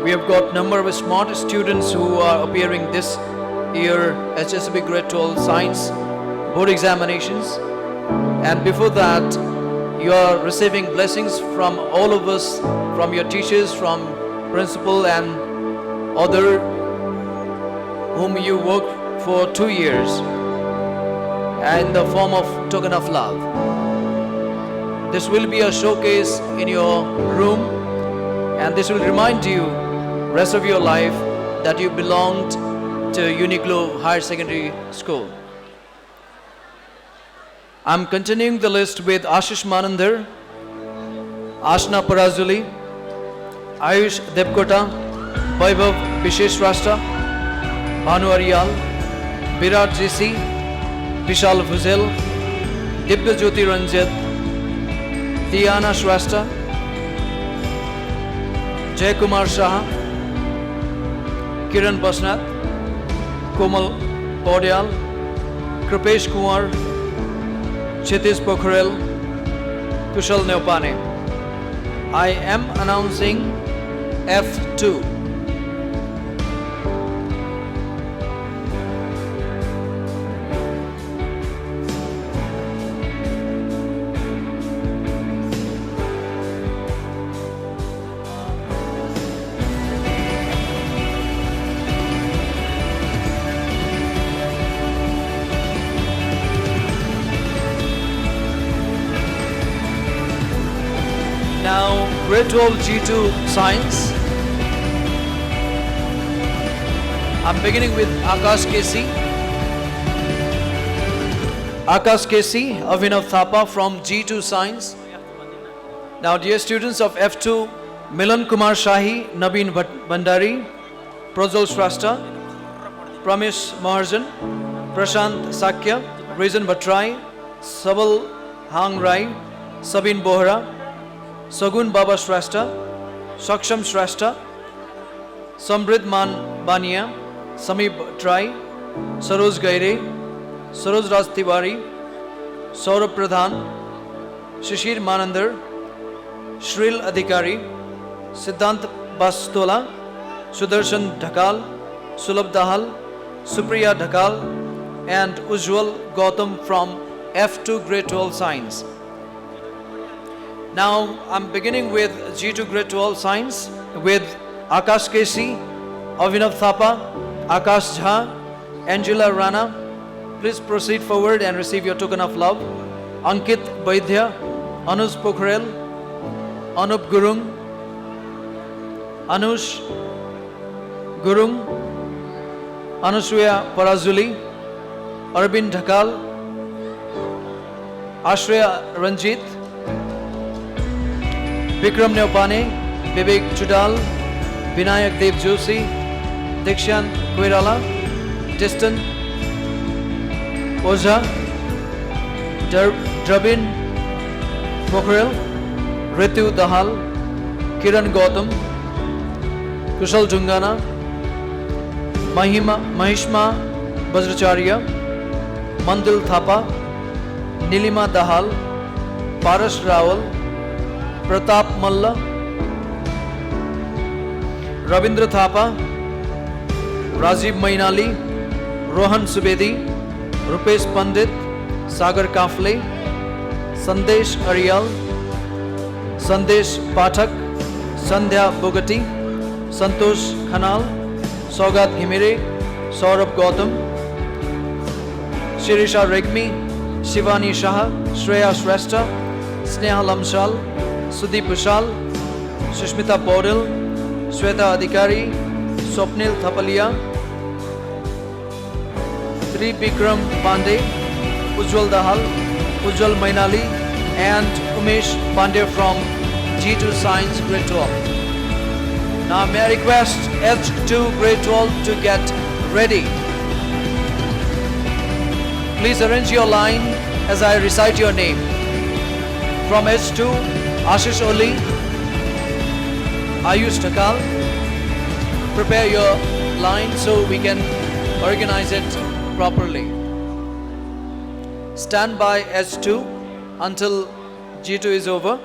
We have got number of smart students who are appearing this year HSB Grade 12 Science Board Examinations, and before that you are receiving blessings from all of us, from your teachers, from principal and other whom you work for 2 years, in the form of token of love. This will be a showcase in your room, and this will remind you rest of your life that you belonged to Uniqlo Higher Secondary School. I'm continuing the list with Ashish Manandar, Ashna Parazuli, Ayush Debkota, Vaibhav Vishesh Rashtra, Bhanu Ariyal, Virat JC, Vishal Fuzel, Dibya Jyoti Ranjit, Tiana Shrestha, Jay Kumar Shah, Kiran Basnath, Komal Paudyal, Kripesh Kumar, Chitish Pokhrel, Kushal Neopane. I am announcing F2. Now, grade 12 G2 Science. I'm beginning with Akash Kesi. Akash Kesi, Avinav Thapa from G2 Science. Now, dear students of F2, Milan Kumar Shahi, Nabeen Bandari, Prajwal Shrastha, Pramesh Maharjan, Prashant Sakya, Rejan Bhatrai, Sabal Hang Rai, Sabin Bohra, Sagun Baba Shrastha, Saksham Shrastha, Samrid Man Bania, Samib Trai, Saroj Gaire, Saroj Raj Tiwari, Saurabh Pradhan, Shishir Manandar, Shril Adhikari, Siddhant Bastola, Sudarshan Dhakal, Sulabh Dahal, Supriya Dhakal, and Ujjwal Gautam from F2 Grade 12 Science. Now I'm beginning with G2 Grade 12 Science with Akash Kesi, Avinav Thapa, Akash Jha, Angela Rana. Please proceed forward and receive your token of love. Ankit Vaidya, Anuj Pokhrel, Anup Gurung, Anush Gurung, Anushya Parazuli, Arvind Dhakal, Ashreya Ranjit, Vikram Neopane, Vivek Chudal, Vinayak Dev Joshi, Dikshant Koirala, Distan Oza, Drabin Pokhrel, Ritu Dahal, Kiran Gautam, Kushal Jungana, Mahishma Bajracharya, Mandil Thapa, Nilima Dahal, Paras Rawal, Pratap Malla, Ravindra Thapa, Rajiv Mainali, Rohan Subedi, Rupesh Pandit, Sagar Kafle, Sandesh Arial, Sandesh Pathak, Sandhya Bogati, Santosh Khanal, Saugat Himire, Saurabh Gautam, Shirisha Regmi, Shivani Shah, Shreya Shrestha, Sneha Lamshal, Sudeep Vishal, Sushmita Paudel, Shweta Adhikari, Swapnil Thapalia, Tri Bikram Pandey, Ujjwal Dahal, Ujjwal Mainali, and Umesh Pandey from G2 Science Grade 12. Now may I request H2 Grade 12 to get ready. Please arrange your line as I recite your name. From H2, Ashish Oli, Ayush Dhakal. Prepare your line so we can organize it properly. Stand by H2 until G2 is over.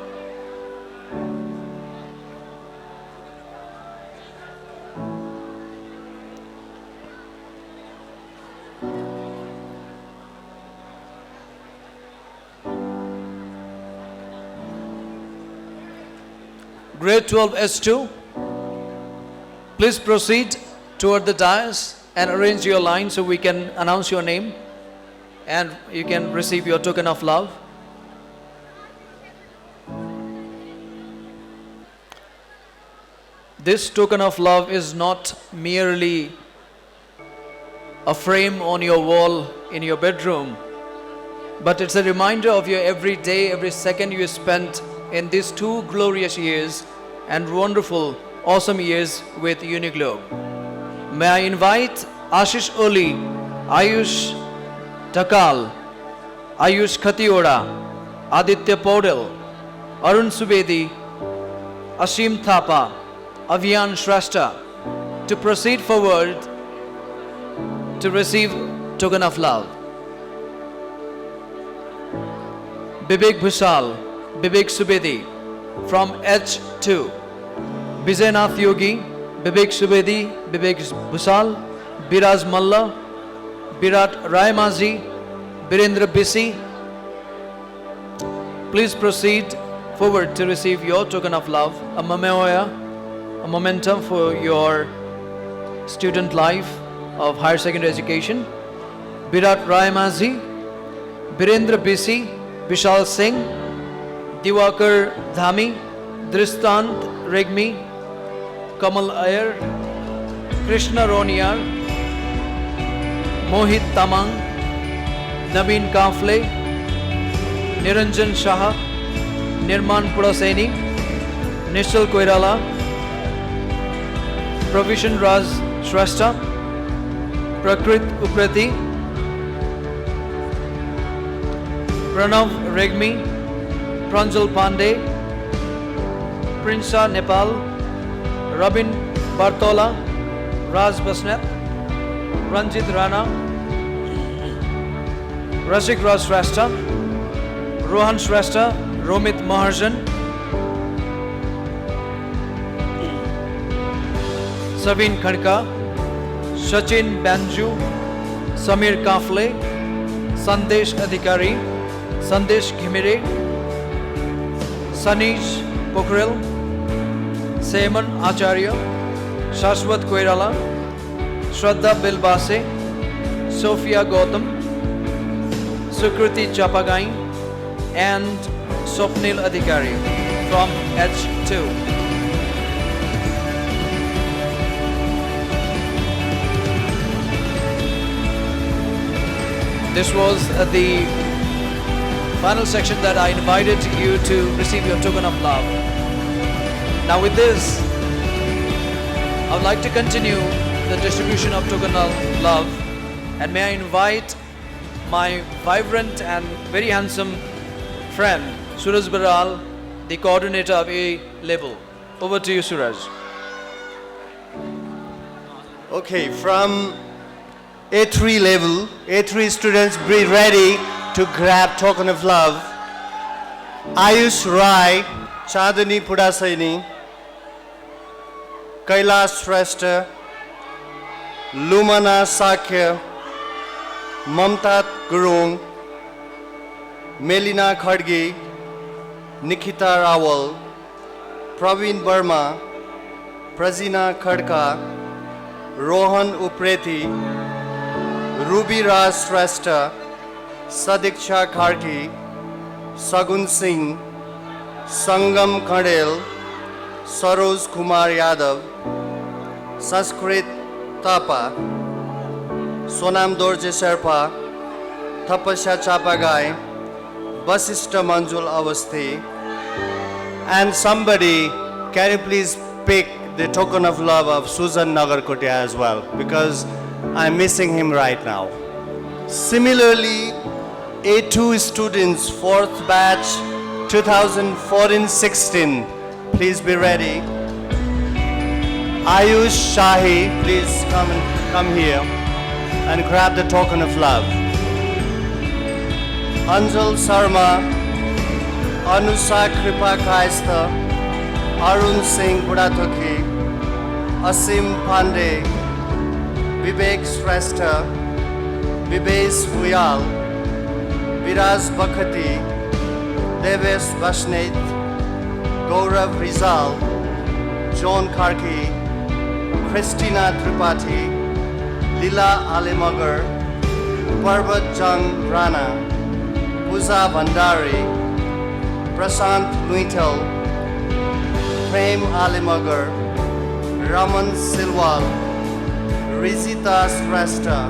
Grade 12 S2, please proceed toward the dais and arrange your line so we can announce your name and you can receive your token of love. This token of love is not merely a frame on your wall in your bedroom, but it's a reminder of your every day, every second you spent in these 2 glorious years and wonderful, awesome years with Uniglobe. May I invite Ashish Oli, Ayush Dhakal, Ayush Khatioda, Aditya Paudel, Arun Subedi, Ashim Thapa, Avian Shrestha, to proceed forward to receive token of love. Bibek Bhushal, Bibek Subedi from H2. Vijaynath Yogi, Bibek Subedi, Bibek Bhushal, Biraj Malla, Virat Rayamaji, Birendra Bisi. Please proceed forward to receive your token of love, a momentum for your student life of higher secondary education. Virat Rayamaji, Birendra Bisi, Vishal Singh, Diwakar Dhami, Dristant Regmi, Kamal Iyer, Krishna Roniar, Mohit Tamang, Naveen Kafle, Niranjan Shah, Nirman Puraseni, Nishal Koirala, Provision Raj Shrestha, Prakrit Uprati, Pranav Regmi, Pranjal Pandey, Prinsa Nepal, Robin Bartola, Raj Basnet, Ranjit Rana, Rasik Raj Shrestha, Rohan Shrestha, Romit Maharjan, Savin Khadka, Sachin Banju, Samir Kafle, Sandesh Adhikari, Sandesh Ghimire, Sanish Pokhrel, Seman Acharya, Shashwat Koirala, Shraddha Bilbase, Sophia Gautam, Sukriti Chapagai, and Swapnil Adhikari from H2. This was the final section that I invited you to receive your token of love. Now with this, I would like to continue the distribution of token of love, and may I invite my vibrant and very handsome friend Suraj Baral, the coordinator of A level. Over to you, Suraj. Okay, from A3 level, A3 students be ready to grab token of love. Ayush Rai, Chandani Pudasaini, Kailash Shrestha, Lumana Sakya, Mamta Gurung, Melina Khadge, Nikita Rawal, Praveen Burma, Prazina Khadka, Rohan Upreti, Ruby Raj Shrestha, Sadiksha Kharti, Sagun Singh, Sangam Khandel, Saroj Kumar Yadav, Sanskrit Tapa, Sonam Dorje Sherpa, Tapasya Chapagai, Vasishta Manjul Avasthi, and somebody, can you please pick the token of love of Susan Nagarkotia as well, because I'm missing him right now. Similarly, A2 students, 4th batch, 2014-16, please be ready. Ayush Shahi, please come here and grab the token of love. Anjal Sarma, Anusa Kripa Kaista, Arun Singh Budathoki, Asim Pandey, Vivek Shrestha, Vibesh Huyal, Viraj Bakhati, Devesh Vashneth, Gaurav Rizal, John Karki, Christina Tripathi, Lila Alimagar, Parvat Jang Rana, Pooja Bhandari, Prashant Luitel, Prem Alimagar, Raman Silwal, Rizita Shrestha,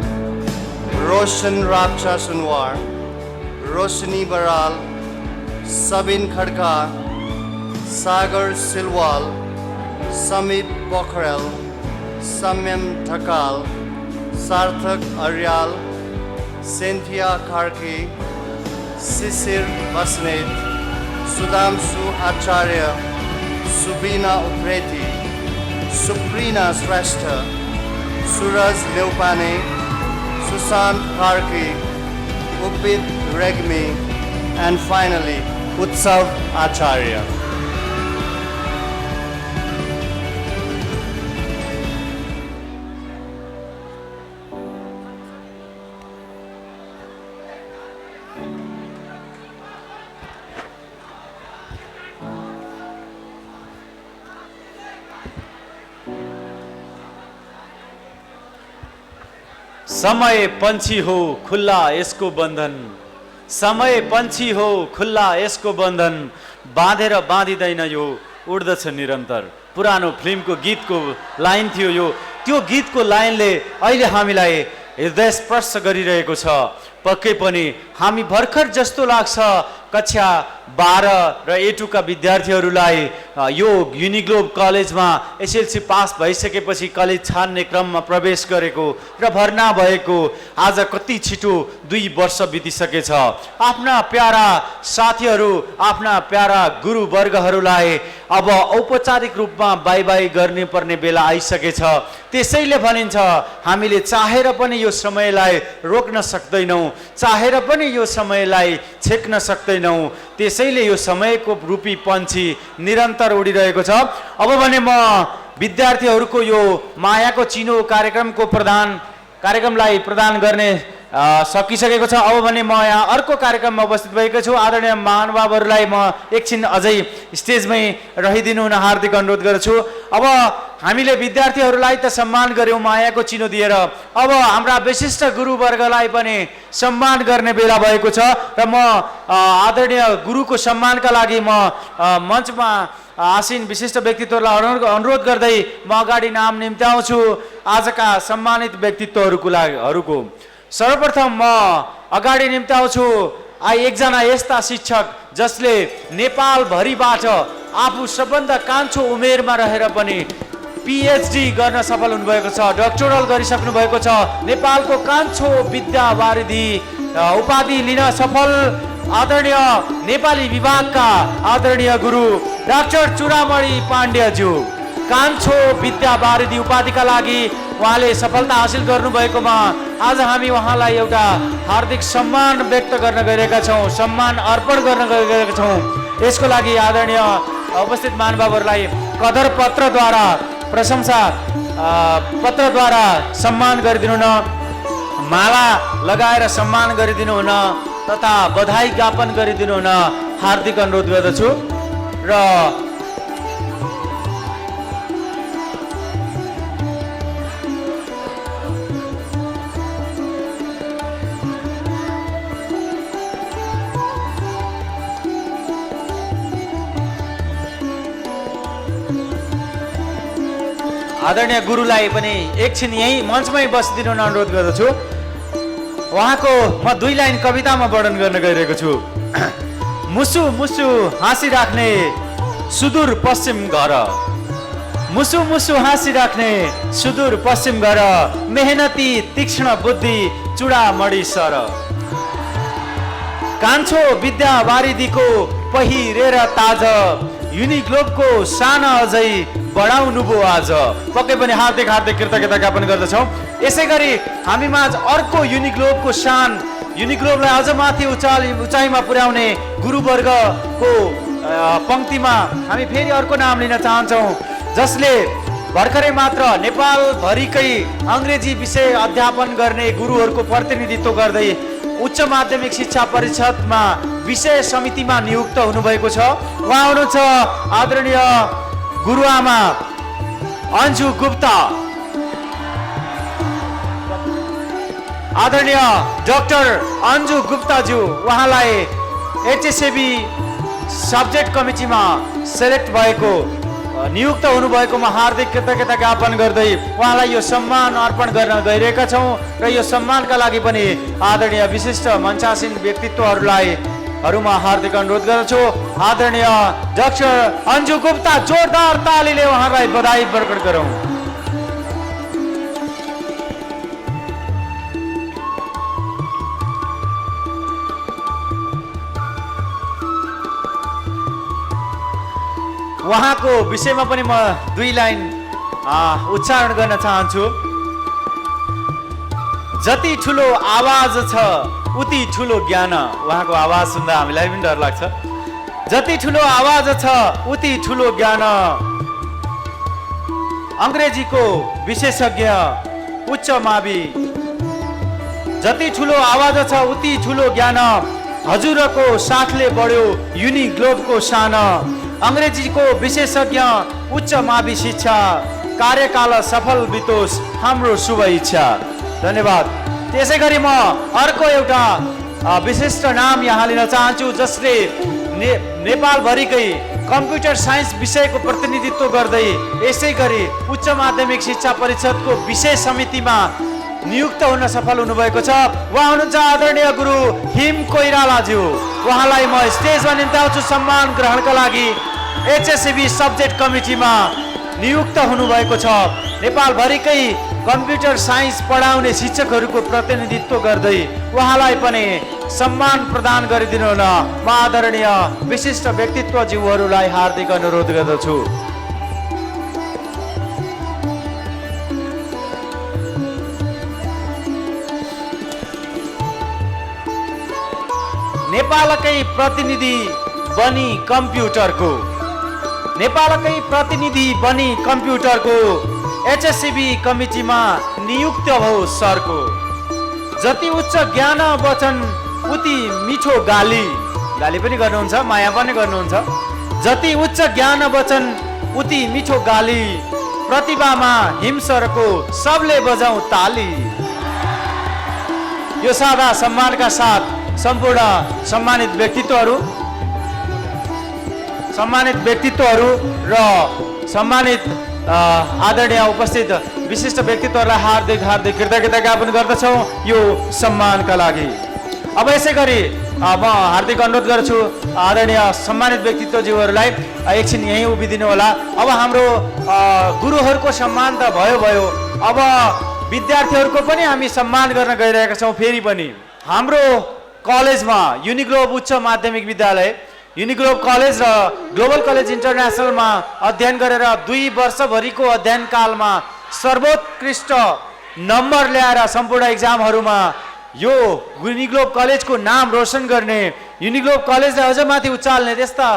Roshan Rabcha Sunwar, Roshni Baral, Sabin Khadka, Sagar Silwal, Samit Pokhrel, Samyam Thakal, Sarthak Aryal, Cynthia Karki, Sisir Vasnet, Sudhamsu Acharya, Subina Upreti, Suprina Shrestha, Suraj Leupane, Sushant Karki, Upit Regmi, and finally Utsav Acharya. समय पंछी हो खुल्ला यसको बन्धन, समय पंछी हो खुल्ला यसको बन्धन, बाँधेर बाँधिँदैन यो उड्दछ निरन्तर। पुरानो फिल्मको गीतको लाइन थियो यो, त्यो गीतको लाइनले अहिले हामीलाई हृदय स्पर्श गरिरहेको छ। पक्कै पनि हामी भर्खर जस्तो लाग्छ कक्षा 12 र A2 का विद्यार्थीहरूलाई यो युनिग्लोब कलेजमा एसएलसी पास भइसकेपछि कलेज छान्ने क्रममा प्रवेश गरेको र भर्ना भएको आज कति छिटो 2 वर्ष बितिसकेछ। आफ्ना प्यारा साथीहरू, आफ्ना प्यारा गुरुवर्गहरूलाई अब औपचारिक रूपमा बाई बाई गर्ने पर्ने बेला आइसकेछ। त्यसैले भनिन्छ हामीले चाहेर पनि यो समयलाई रोक्न सक्दैनौँ, चाहेर पनि यो समयलाई छेक्न सक्दैनौँ। त्यसैले यो समयको रूपी पंछी निरन्तर उडिरहेको छ। अब भने म विद्यार्थीहरूको यो मायाको चिनो कार्यक्रमलाई प्रदान गर्ने सकिसकेको छ। अब भने म यहाँ अर्को कार्यक्रममा उपस्थित भएको छु। आदरणीय महानुभावहरूलाई म एकछिन अझै स्टेजमै रहिदिनु हुन हार्दिक अनुरोध गर्छु। अब हामीले विद्यार्थीहरूलाई त सम्मान गर्यौँ मायाको चिनो दिएर, अब हाम्रा विशिष्ट गुरुवर्गलाई पनि सम्मान गर्ने बेला भएको छ र म आदरणीय गुरुको सम्मानका लागि म मञ्चमा आसीन विशिष्ट व्यक्तित्वहरूलाई अनुरोध गर्दै म अगाडि नाम निम्त्याउँछु आजका सम्मानित व्यक्तित्वहरूको। सर्वप्रथम म अगाडि निम्त्याउँछु एकजना यस्ता शिक्षक जसले नेपालभरिबाट आफू सबभन्दा कान्छो उमेरमा रहेर पनि PhD गर्न सफल हुनुभएको छ, डक्टोरल गरिसक्नु भएको छ, नेपालको कान्छो विद्यावारिधि उपाधि लिन सफल आदरणीय नेपाली विभागका आदरणीय गुरु डाक्टर चुडामणि पाण्डेज्यू। कान्छो विद्यावारिधि उपाधिका लागि उहाँले सफलता हासिल गर्नुभएकोमा आज हामी उहाँलाई एउटा हार्दिक सम्मान व्यक्त गर्न गइरहेका छौँ, सम्मान अर्पण गर्न गइरहेका छौँ। यसको लागि आदरणीय उपस्थित महानुभावहरूलाई कदर पत्रद्वारा, प्रशंसा पत्रद्वारा सम्मान गरिदिनु न, माला लगाएर सम्मान गरिदिनु हुन तथा बधाई ज्ञापन गरिदिनु हुन हार्दिक अनुरोध गर्दछु। र आदरणीय गुरुलाई पनि एकछिन यही मञ्चमै बसिदिनु हुन अनुरोध गर्दछु। उहाँको म 2 लाइन कवितामा वर्णन गर्न गइरहेको छु। मुसु मुसु हाँसिराख्ने सुदूर पश्चिम घर, मुसु मुसु हाँसिराख्ने सुदूर पश्चिम घर, मेहनती तीक्ष्ण बुद्धि चुडामणि सर। कान्छो विद्यावारिधिको पहिरेर ताज, युनिग्लोबको साना अझै बढाउनु भो आज। पक्कै पनि हार्दिक हार्दिक कृतज्ञता ज्ञापन गर्दछौँ। यसै गरी हामी माझ अर्को युनिग्लोबको शान, युनिग्लोबलाई अझ माथि उचाइमा पुर्याउने गुरुवर्गको पंक्तिमा हामी फेरि अर्को नाम लिन चाहन्छौँ जसले भर्खरै मात्र नेपालभरिकै अङ्ग्रेजी विषय अध्यापन गर्ने गुरुहरूको प्रतिनिधित्व गर्दै उच्च माध्यमिक शिक्षा परिषदमा विषय समितिमा नियुक्त हुनुभएको छ। उहाँ हुनुहुन्छ आदरणीय गुरुआमा अन्जु गुप्ता। आदरणीय डाक्टर अन्जु गुप्ताज्यू, उहाँलाई HSAB सब्जेक्ट कमिटीमा सेलेक्ट भएको, नियुक्त हुनुभएकोमा हार्दिक कृतज्ञता ज्ञापन गर्दै उहाँलाई यो सम्मान अर्पण गर्न गइरहेका छौँ। र यो सम्मानका लागि पनि आदरणीय विशिष्ट मञ्चासीन व्यक्तित्वहरूलाई हार्दिक अनुरोध गर्दछु। आदरणीय डाक्टर अन्जु गुप्ता, जोरदार तालीले उहाँलाई बधाई प्रकट गरौँ। उहाँको विषयमा पनि म 2 लाइन उच्चारण गर्न चाहन्छु। जति ठुलो आवाज छ उति ठुलो ज्ञान। उहाँको आवाज सुन्दा हामीलाई पनि डर लाग्छ। जति ठुलो आवाज छ उति ठुलो ज्ञान। अंग्रेजीको विशेषज्ञ उच्च मावि। जति ठुलो आवाज छ उति ठुलो ज्ञान। हजुरको साथले बढ्यो युनिग्लोबको शान। अंग्रेजीको विशेषज्ञ उच्च मावि शिक्षा। कार्यकाल सफल बितोस् हाम्रो शुभ इच्छा। धन्यवाद। त्यसै गरी म अर्को एउटा विशिष्ट नाम यहाँ लिन चाहन्छु जसले नेपालभरिकै कम्प्युटर साइन्स विषयको प्रतिनिधित्व गर्दै यसै गरी उच्च माध्यमिक शिक्षा परिषदको विशेष समितिमा नियुक्त हुन सफल हुनुभएको छ। उहाँ हुनुहुन्छ आदरणीय गुरु हिम कोइरालाज्यू। उहाँलाई म स्टेजमा निम्ताउँछु सम्मान ग्रहणका लागि। HSCB सब्जेक्ट कमिटीमा नियुक्त हुनुभएको छ। नेपालभरिकै कम्प्युटर साइन्स पढाउने शिक्षकहरूको प्रतिनिधित्व गर्दै उहाँलाई पनि सम्मान प्रदान गरिदिनु हुन म आदरणीय विशिष्ट व्यक्तित्वज्यूहरूलाई हार्दिक अनुरोध गर्दछु। नेपालकै प्रतिनिधि बनी कम्प्युटरको। नेपालकै प्रतिनिधि बनी कम्प्युटरको HSCB कमिटीमा नियुक्त भयो सरको। जति उच्च ज्ञान वचन उति मिठो गाली। गाली पनि गर्नुहुन्छ, माया पनि गर्नुहुन्छ। जति उच्च ज्ञान वचन उति मिठो गाली। प्रतिभामा हिमसरको सबले बजाउँ ताली। यो सादा सम्मानका साथ सम्पूर्ण सम्मानित व्यक्तित्वहरू र सम्मानित आदरणीय उपस्थित विशिष्ट व्यक्तित्वहरूलाई हार्दिक हार्दिक कृतज्ञता ज्ञापन गर्दछौँ यो सम्मानका लागि। अब यसै गरी म हार्दिक अनुरोध गर्छु आदरणीय सम्मानित व्यक्तित्वज्यूहरूलाई एकछिन यहीँ उभिदिनु होला। अब हाम्रो गुरुहरूको सम्मान त भयो। अब विद्यार्थीहरूको पनि हामी सम्मान गर्न गइरहेका छौँ। फेरि पनि हाम्रो कलेजमा युनिग्लोब उच्च माध्यमिक विद्यालय, युनिग्लोब कलेज र ग्लोबल कलेज इन्टरनेसनलमा अध्ययन गरेर 2 वर्षभरिको अध्ययन कालमा सर्वोत्कृष्ट नम्बर ल्याएर सम्पूर्ण एक्जामहरूमा यो युनिग्लोब कलेजको नाम रोशन गर्ने, युनिग्लोब कलेजलाई अझ माथि उचाल्ने त्यस्ता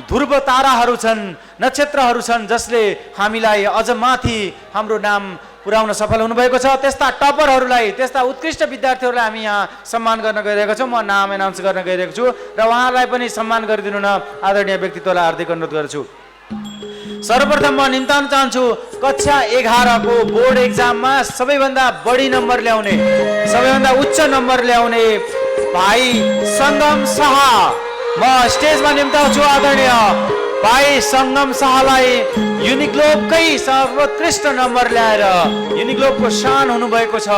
ध्रुव ताराहरू छन्, नक्षत्रहरू छन् जसले हामीलाई अझ माथि हाम्रो नाम पुर्याउन सफल हुनुभएको छ। त्यस्ता टपरहरूलाई, त्यस्ता उत्कृष्ट विद्यार्थीहरूलाई हामी यहाँ सम्मान गर्न गइरहेको छौँ। म नाम एनाउन्स गर्न गइरहेको छु र उहाँहरूलाई पनि सम्मान गरिदिनु न आदरणीय व्यक्तित्वलाई हार्दिक अनुरोध गर्छु। सर्वप्रथम म निम्ताउन चाहन्छु कक्षा 11 को बोर्ड एक्जाममा सबैभन्दा बढी नम्बर ल्याउने, सबैभन्दा उच्च नम्बर ल्याउने भाइ सङ्गम शाह। म स्टेजमा निम्ताउँछु आदरणीय भाइ सङ्गम शाहलाई। युनिग्लोबकै सर्वोत्कृष्ट नम्बर ल्याएर युनिग्लोबको शान हुनुभएको छ।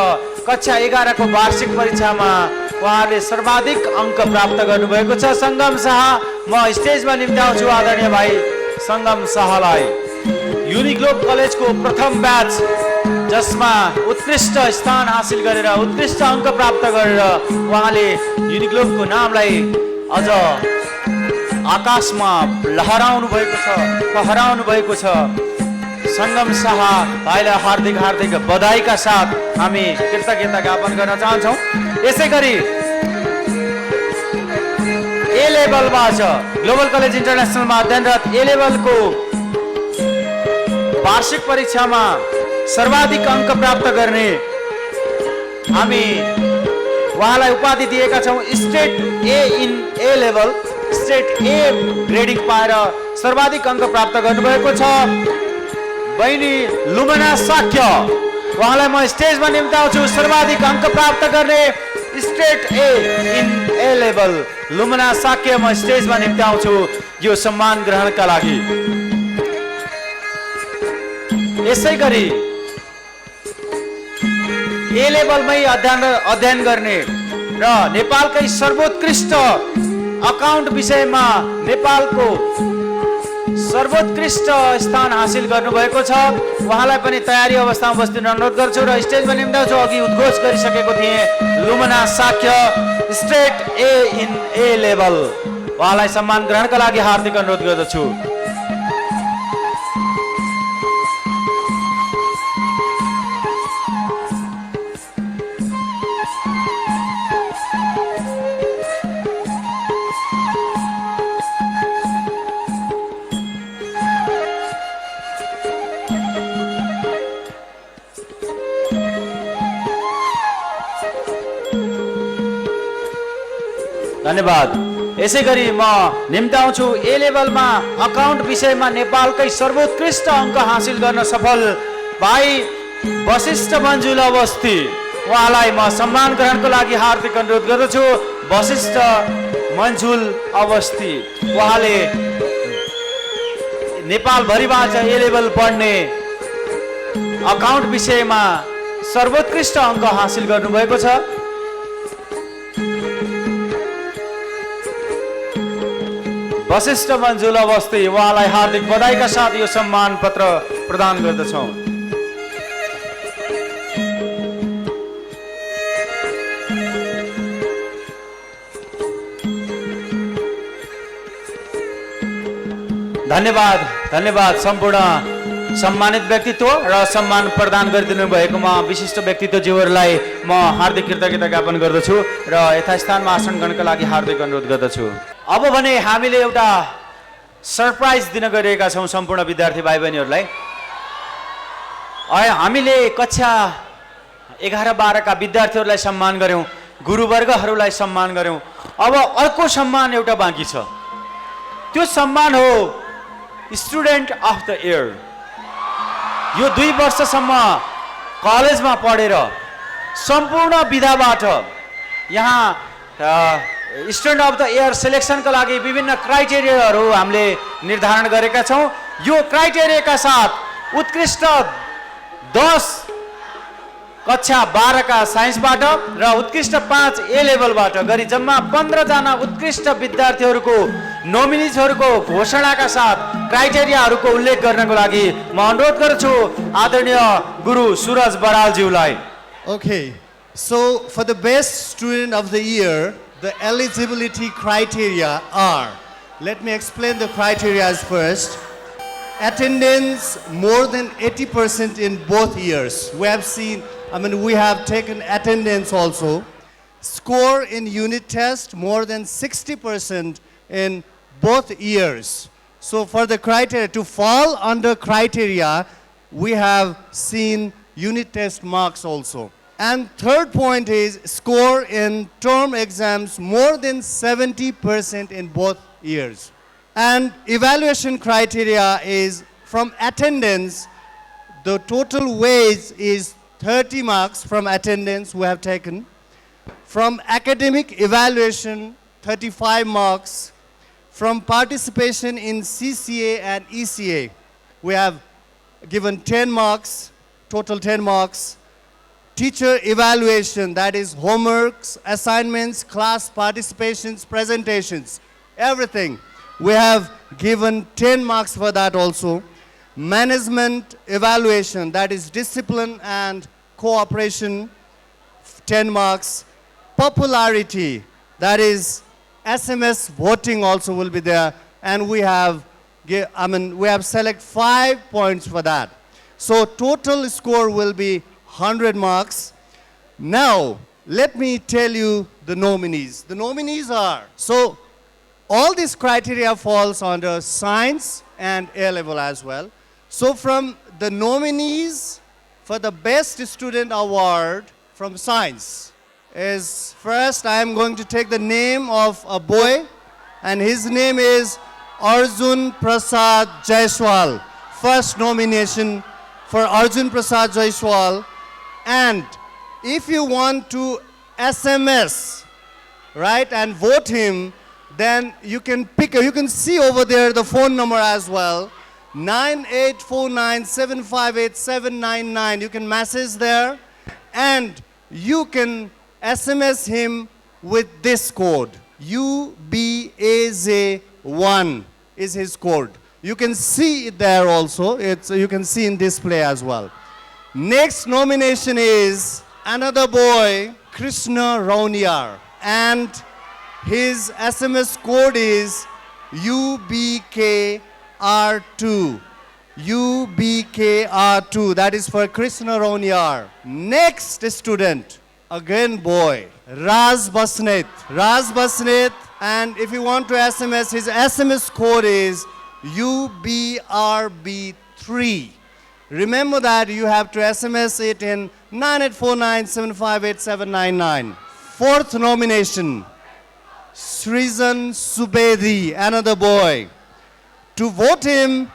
कक्षा 11 को वार्षिक परीक्षामा उहाँले सर्वाधिक अङ्क प्राप्त गर्नुभएको छ। सङ्गम शाह, म स्टेजमा निम्ताउँछु आदरणीय भाइ सङ्गम शाहलाई। युनिग्लोब कलेजको प्रथम ब्याच जसमा उत्कृष्ट स्थान हासिल गरेर उत्कृष्ट अङ्क प्राप्त गरेर उहाँले युनिग्लोबको नामलाई अझ आकाशमा लहराउनु भएको छ। सङ्गम शाह भाइलाई हार्दिक हार्दिक बधाईका साथ हामी कृतज्ञता ज्ञापन गर्न चाहन्छौँ। यसै गरी ए लेभलबाट ग्लोबल कलेज इन्टरनेसनलमा अध्ययनरत ए लेभलको वार्षिक परीक्षामा सर्वाधिक अङ्क प्राप्त गर्ने हामी उहाँलाई उपाधि दिएका छौँ। State A in A level, state A grading पाएर सर्वाधिक अङ्क प्राप्त गर्नुभएको छ बहिनी लुमना साक्य। उहाँलाई म स्टेजमा निम्ताउँछु। सर्वाधिक अङ्क प्राप्त गर्ने straight A in A level Lumna Shakya म स्टेजमा निम्ताउँछु यो सम्मान ग्रहणका लागि। यसै गरी ए लेभलमै अध्ययन गर्ने र नेपालकै सर्वोत्कृष्ट अकाउन्ट विषयमा नेपालको सर्वोत्कृष्ट स्थान हासिल गर्नुभएको छ। उहाँलाई पनि तयारी अवस्थामा बस्दिन अनुरोध गर्छु र स्टेजमा निम्ताउँछु। अघि उद्घोष गरिसकेको थिएँ Lumna Shakya straight A in A level. उहाँलाई सम्मान ग्रहणका लागि हार्दिक अनुरोध गर्दछु। धन्यवाद। यसै गरी म निम्ताउँछु ए लेभलमा अकाउन्ट विषयमा नेपालकै सर्वोत्कृष्ट अङ्क हासिल गर्न सफल भाइ वशिष्ठ मन्जुल अवस्थी, उहाँलाई म सम्मान ग्रहणको लागि हार्दिक अनुरोध गर्दछु। वशिष्ठ मन्जुल अवस्थी, उहाँले नेपालभरिबाट ए लेभल पढ्ने अकाउन्ट विषयमा सर्वोत्कृष्ट अङ्क हासिल गर्नुभएको छ। वशिष्ठ मन्जुल अवस्थी, उहाँलाई हार्दिक बधाईका साथ यो सम्मान पत्र प्रदान गर्दछौँ। धन्यवाद, धन्यवाद सम्पूर्ण सम्मानित व्यक्तित्व र सम्मान प्रदान गरिदिनु भएकोमा विशिष्ट व्यक्तित्वज्यूहरूलाई म हार्दिक कृतज्ञता ज्ञापन गर्दछु र यथास्थानमा आसन गर्नका लागि हार्दिक अनुरोध गर्दछु। अब भने हामीले एउटा सरप्राइज दिन गइरहेका छौँ सम्पूर्ण विद्यार्थी भाइ बहिनीहरूलाई। हामीले कक्षा 11-12 का विद्यार्थीहरूलाई सम्मान गऱ्यौँ, गुरुवर्गहरूलाई सम्मान गऱ्यौँ। अब अर्को सम्मान एउटा बाँकी छ, त्यो सम्मान हो स्टुडेन्ट अफ द इयर। यो 2 वर्षसम्म कलेजमा पढेर सम्पूर्ण विधाबाट यहाँ स्टुडेन्ट अफ द इयर सेलेक्सनका लागि विभिन्न क्राइटेरियाहरू हामीले निर्धारण गरेका छौँ। यो क्राइटेरियाका साथ उत्कृष्ट 10 कक्षा 12 का साइन्सबाट र उत्कृष्ट 5 ए लेभलबाट गरी जम्मा 15 जना उत्कृष्ट विद्यार्थीहरूको नोमिनिजहरूको घोषणाका साथ क्राइटेरियाहरूको उल्लेख गर्नको लागि म अनुरोध गर्छु आदरणीय गुरु Suraj बरालज्यूलाई। Okay, so for the best student of the year, the eligibility criteria are, let me explain the criteria first. Attendance more than 80% in both years. We have seen, we have taken attendance also. Score in unit test more than 60% in both years. So for the criteria, to fall under criteria, we have seen unit test marks also. And third point is score in term exams more than 70% in both years. And evaluation criteria is from attendance, the total weight is 30 marks from attendance we have taken. From academic evaluation, 35 marks. From participation in CCA and ECA, we have given 10 marks, total 10 marks. Teacher evaluation, that is homeworks, assignments, class participations, presentations, everything. We have given 10 marks for that also. Management evaluation, that is discipline and cooperation, 10 marks. Popularity, that is SMS voting also will be there, and we have select 5 points for that. So total score will be 100 marks. Now, let me tell you the nominees. The nominees are, so all these criteria falls under science and A-level as well. So from the nominees for the best student award from science is, first I am going to take the name of a boy, and his name is Arjun Prasad Jaiswal. First nomination for Arjun Prasad Jaiswal. And if you want to SMS, right, and vote him, then you can see over there the phone number as well, 9849758799. You can message there, and you can SMS him with this code. UBAZ1 is his code. You can see it there also. You can see in display as well. Next nomination is another boy, Krishna Rauniar, and his SMS code is UBKR2. UBKR2, that is for Krishna Rauniar. Next student, again boy, Raz Basnet. Raz Basnet, and if you want to SMS, his SMS code is UBRB3. Remember that you have to SMS it in 9849758799. Fourth nomination, Srijan Subedi, another boy. To vote him,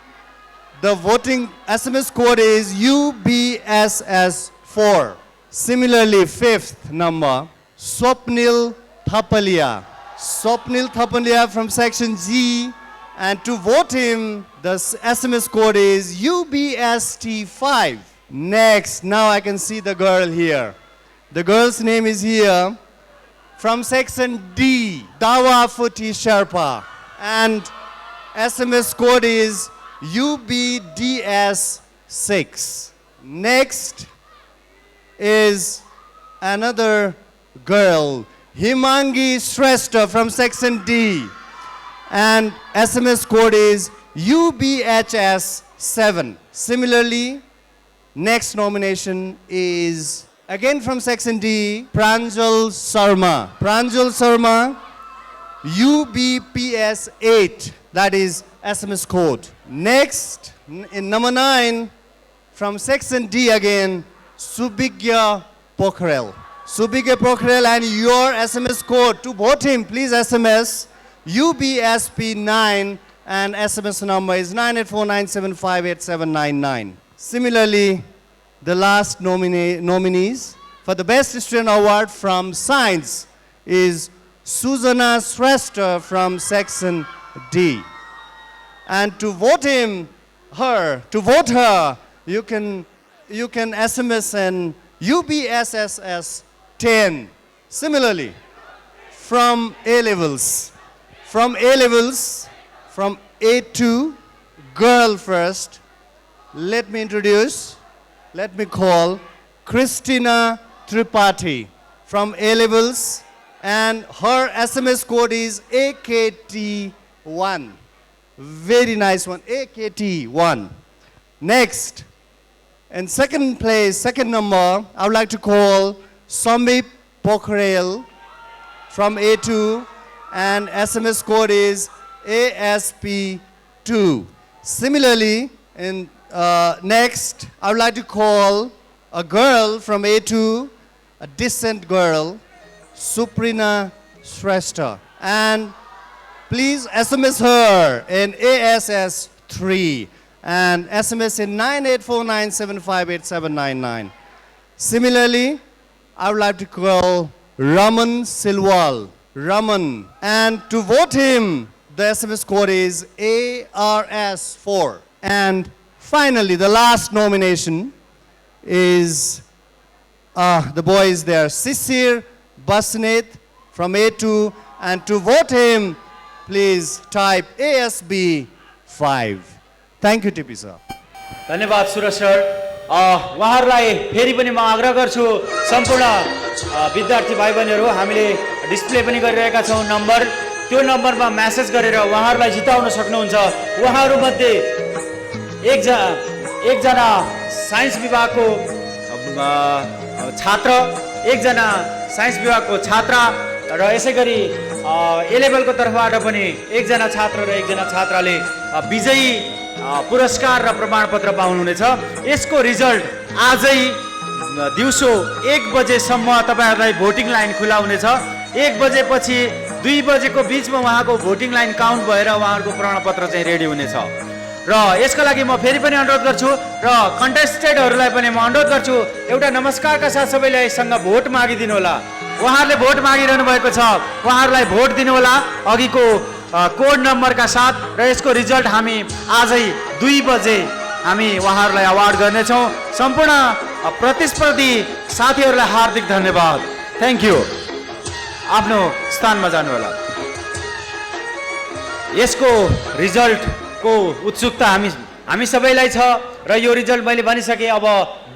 the voting SMS code is UBSS4. Similarly, fifth number, Swapnil Thapalia. Swapnil Thapalia from section G. And to vote him, the SMS code is UBST5. Next, now I can see the girl here. The girl's name is here. From section D, Dawa Futi Sherpa. And SMS code is UBDS6. Next is another girl, Himangi Shrestha from section D. And SMS code is UBHS7. Similarly, next nomination is again from section D, Pranjal Sharma. Pranjal Sharma, UBPS8, that is SMS code. Next, in number 9, from section D again, Subigya Pokhrel. Subigya Pokhrel, and your SMS code to vote him, please SMS UBSP9, and SMS number is 9849758799. Similarly, the last nominees for the Best Student Award from Science is Suzana Shrestha from section D. And to vote him, her, you can SMS and UBSSS 10. Similarly, from A-levels, from A2, girl first, let me call Christina Tripathi from A-levels, and her SMS code is AKT1. Very nice one, AKT1. Next, in second place, second number, I would like to call Samip Pokhrel from A2, and SMS code is ASP2. Similarly, in next, I would like to call a girl from A2, a decent girl, Suprina Shrestha. And please SMS her in ASS3 and SMS in 9849758799. Similarly, I would like to call Raman Silwal. Raman. And to vote him, the SMS code is ARS4. And finally, the last nomination is the boy is there, Sisir Basnet from A2. And to vote him, please type ASB5. Thank you, TP sir. धन्यवाद Suraj sir. उहाँहरूलाई फेरि पनि म आग्रह गर्छु, सम्पूर्ण विद्यार्थी भाइ बहिनीहरू, हामीले डिस्प्ले पनि गरिरहेका छौँ नम्बर, त्यो नम्बरमा मेसेज गरेर उहाँहरूलाई जिताउन सक्नुहुन्छ। उहाँहरूमध्ये एकजना साइन्स विभागको छात्र, एकजना साइन्स विभागको छात्रा र यसै गरी ए लेभलको तर्फबाट पनि एकजना छात्र र एकजना छात्राले विजयी पुरस्कार र प्रमाणपत्र पाउनुहुनेछ। यसको रिजल्ट आजै दिउँसो 1 बजेसम्म तपाईहरुलाई भोटिङ लाइन खुला हुनेछ। 1 बजेपछि 2 बजेको बीचमा उहाँको भोटिङ लाइन काउन्ट भएर उहाँहरुको प्रमाणपत्र चाहिँ रेडी हुनेछ। र यसको लागि म फेरि पनि अनुरोध गर्छु र कन्टेस्टेडहरुलाई पनि म अनुरोध गर्छु, एउटा नमस्कारका साथ सबैले यससँग भोट मागिदिनु होला। उहाँहरुले भोट मागिरहनु भएको छ, उहाँहरुलाई भोट दिनु होला अघिको कोड नम्बरका साथ। र यसको रिजल्ट हामी आजै 2 बजे हामी उहाँहरुलाई अवार्ड गर्नेछौँ। सम्पूर्ण प्रतिस्पर्धी साथीहरुलाई हार्दिक धन्यवाद। Thank you. आफ्नो स्थानमा जानु होला। यसको रिजल्टको उत्सुकता हामी सबैलाई छ र यो रिजल्ट मैले भनिसके, अब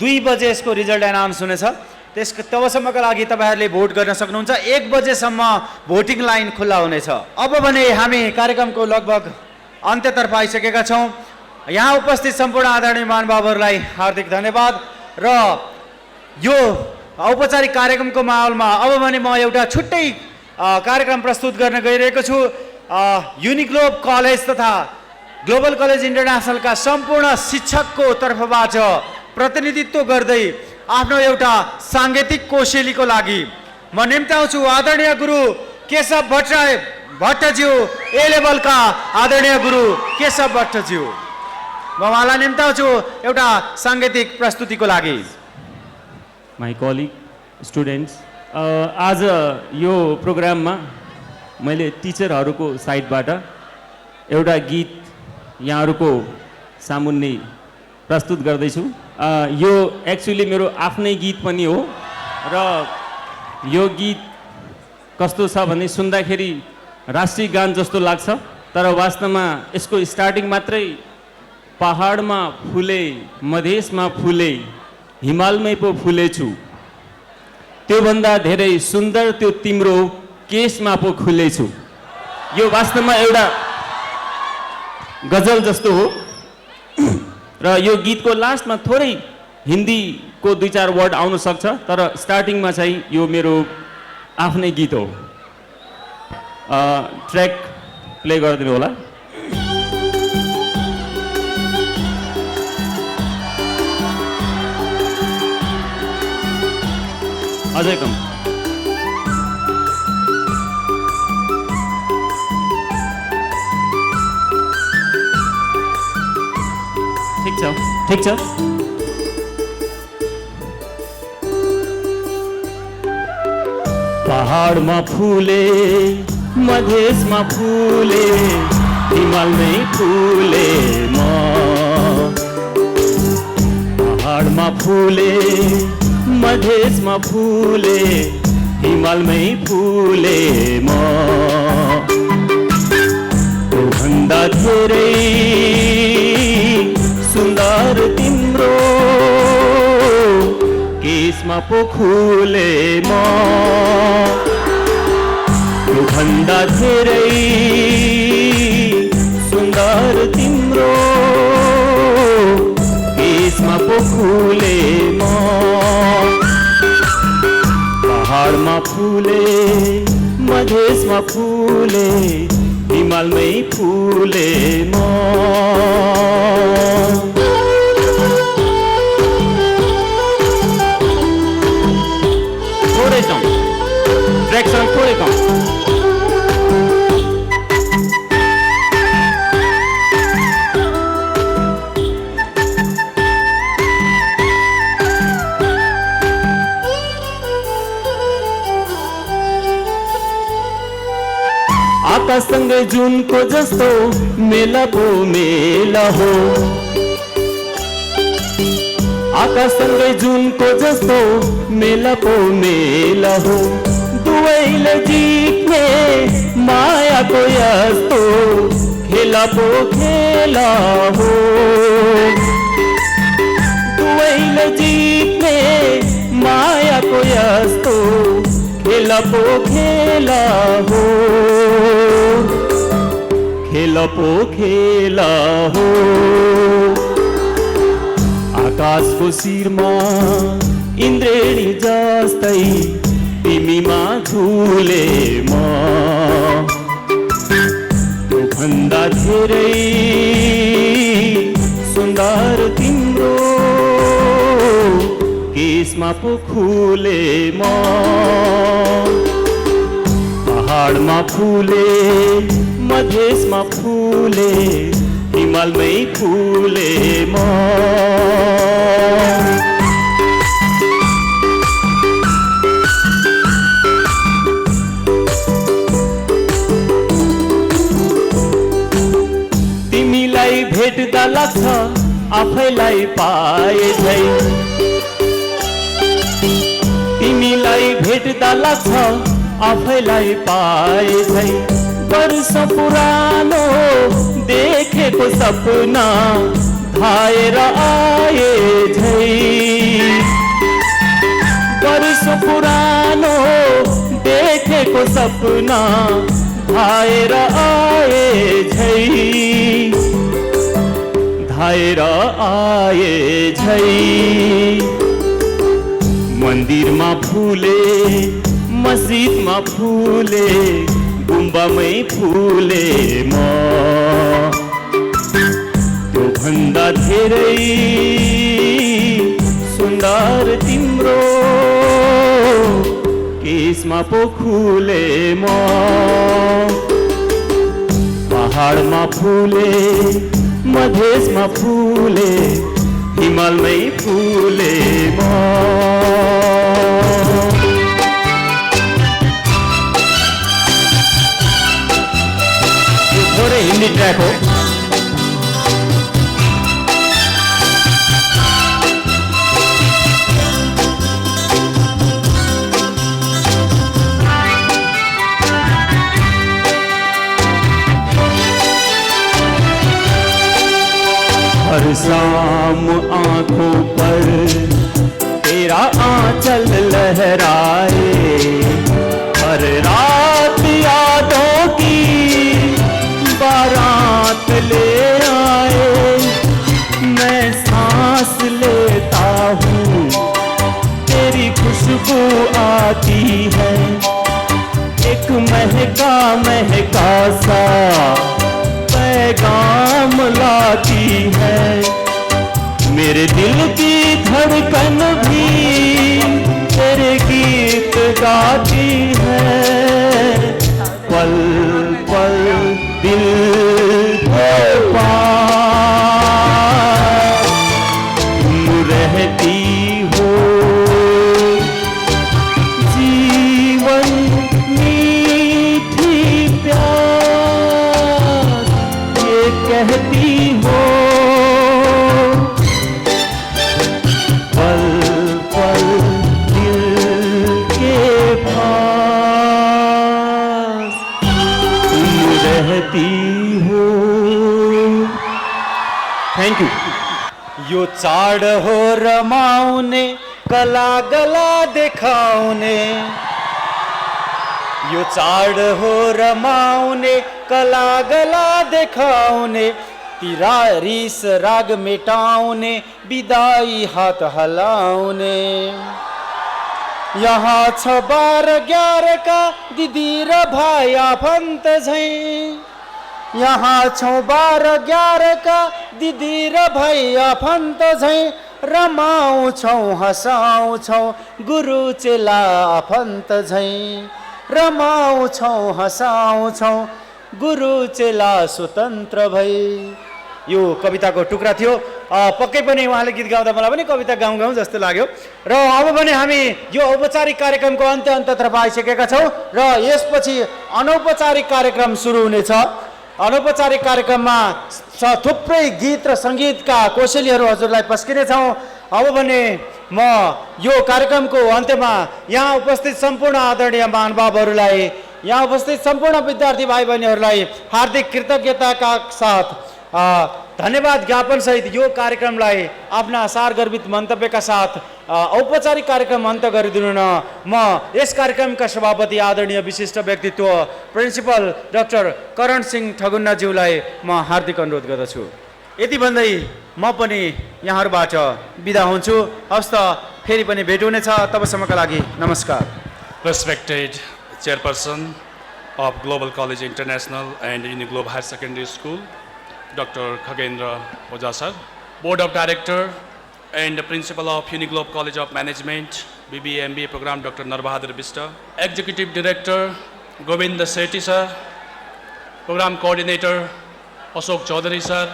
2 बजे यसको रिजल्ट एनाउन्स हुनेछ। तबसम्मका लागि तपाईहरुले भोट गर्न सक्नुहुन्छ। 1 बजेसम्म भोटिङ लाइन खुल्ला हुनेछ। अब भने हामी कार्यक्रमको लगभग अन्त्यतर्फ आइसकेका छौँ। यहाँ उपस्थित सम्पूर्ण आदरणीय महानुभावहरूलाई हार्दिक धन्यवाद। र यो औपचारिक कार्यक्रमको माहौलमा अब भने म एउटा छुट्टै कार्यक्रम प्रस्तुत गर्न गइरहेको छु। युनिग्लोब कलेज तथा ग्लोबल कलेज इन्टरनेसनलका सम्पूर्ण शिक्षकको तर्फबाट प्रतिनिधित्व गर्दै आफ्नो एउटा साङ्गीतिक कोशेलीको लागि म निम्त्याउँछु आदरणीय गुरु केशव भट्टराई भट्टज्यू ए लेभलका आदरणीय गुरु केशव भट्टज्यू म उहाँलाई निम्ताउँछु एउटा साङ्गीतिक प्रस्तुतिको लागि। माई कलिग स्टुडेन्ट्स, आज यो प्रोग्राममा मैले टिचरहरूको साइडबाट एउटा गीत यहाँहरूको सामुन्ने प्रस्तुत गर्दैछु। यो एक्चुअली मेरो आफ्नै गीत पनि हो र यो गीत कस्तो छ भने सुन्दाखेरि राष्ट्रिय गान जस्तो लाग्छ, तर वास्तवमा यसको स्टार्टिङ मात्रै पहाडमा फुले मधेसमा फुले हिमालमै पो फुलेछु, त्योभन्दा धेरै सुन्दर त्यो तिम्रो केसमा पो खुलेछु। यो वास्तवमा एउटा गजल जस्तो हो र यो गीतको लास्टमा थोरै हिन्दीको 2-4 वर्ड आउन सक्छ, तर स्टार्टिङमा चाहिँ यो मेरो आफ्नै गीत हो। ट्र्याक प्ले गरिदिनु होला। अझै कम। ठिक छ। पहाडमा फुले मधेसमा फुले हिमालमै फुले म, पहाडमा फुले मधेसमा फुले हिमालमै फुले म, त्योभन्दा धेरै सुन्दर तिम्रो केसमा पो खुले म, त्योभन्दा धेरै सुन्दर तिम्रो केसमा पो खुले म, पहाडमा फुले मधेसमा फुले हिमालमै फुले म। थोरै कम ट्र्याक्सन, थोरै कम। आकाशसँगै जुनको जस्तो मेला पो मेला हो, आकाशसँगै जुनको जस्तो मेला पो मेला हो, दुवैले जित्ने मायाको यस्तो खेला पो खेला हो, दुवैले जित्ने मायाको यस्तो खेला पो खेला हो, खेला पो खेला हो। आकाशको शिरमा इन्द्रेणी जस्तै तिमीमा झुले म, त्योभन्दा धेरै सुन्दर तिम्रो केसमा पो खुले म, पहाडमा फुले मधेसमा फुले हिमालमै फुले म। तिमीलाई भेट्दा लाग्छ आफैलाई पाए झै, तिमीलाई भेट्दा लाग्छ आफैलाई पाए झै, वर्ष पुरानो देखेको सपना धाएर आए झै, वर्ष पुरानो देखेको सपना धाएर आए झै, धाएर आए झै। मन्दिरमा फुले मस्जिदमा फुले गुम्बामै फुले म, त्योभन्दा धेरै सुन्दर तिम्रो केसमा पो खुले म, पहाडमा फुले मधेसमा फुले हिमालमै फुले म यो थोरै हिन्दी ट्र्याक हो हर शाम आंखों पर तेरा आंचल लहराए हर रात यादों की बारात ले आए मैं सांस लेता हूँ तेरी खुशबू आती है एक महका महका सा पैगाम लाती है मेरे दिल की धड़कन भी तेरे गीत गाती है पल पल दिल के पास तुम रहती हो जीवन मीठी प्यास ये कहती हो पल पल दिल के पास तुम रहती हो थैंक यू यो चाड हो रमाउने कला गला देखाउने यो चाड हो रमाउने कला गला देखाउने तिरा रिस राग मेटाउने बिदाई हात हलाउने यहाँ छ 12-11 का दिदी र भाइ आफन्त झैं यहाँ छौ 12-11 का दिदी र भाइ आफन्त झैं रमाउँछौ हँसाउँछौ गुरु चेला आफन्त झैं रमाउँछौ हँसाउँछौ गुरु चेला स्वतन्त्र भई यो कविताको टुक्रा थियो पक्कै पनि उहाँले गीत गाउँदा मलाई पनि कविता गाउँ जस्तो लाग्यो र अब भने हामी यो औपचारिक कार्यक्रमको अन्ततर्फ आइसकेका छौँ र यसपछि अनौपचारिक कार्यक्रम सुरु हुनेछ अनौपचारिक कार्यक्रममा थुप्रै गीत र सङ्गीतका कौशलीहरू हजुरलाई पस्किनेछौँ अब भने म यो कार्यक्रमको अन्त्यमा यहाँ उपस्थित सम्पूर्ण आदरणीय महानुभावहरूलाई यहाँ उपस्थित सम्पूर्ण विद्यार्थी भाइ बहिनीहरूलाई हार्दिक कृतज्ञताका साथ धन्यवाद ज्ञापन सहित यो कार्यक्रमलाई आफ्ना सारगर्भित मन्तव्यका साथ औपचारिक कार्यक्रम अन्त गरिदिनु न म यस कार्यक्रमका सभापति आदरणीय विशिष्ट व्यक्तित्व प्रिन्सिपल डाक्टर करण सिंह ठगुन्नाज्यूलाई म हार्दिक अनुरोध गर्दछु यति भन्दै म पनि यहाँहरूबाट बिदा हुन्छु हवस् त फेरि पनि भेट हुनेछ तबसम्मका लागि नमस्कार Respected Chairperson of Global College International and Uniglobe Higher Secondary School, Dr. Khagendra Oja sir, Board of Director and Principal of Uniglobe College of Management, BBA MBA program, Dr. Narbahadur Bista, Executive Director, Govinda Sethi sir, Program Coordinator, Ashok Chaudhary sir,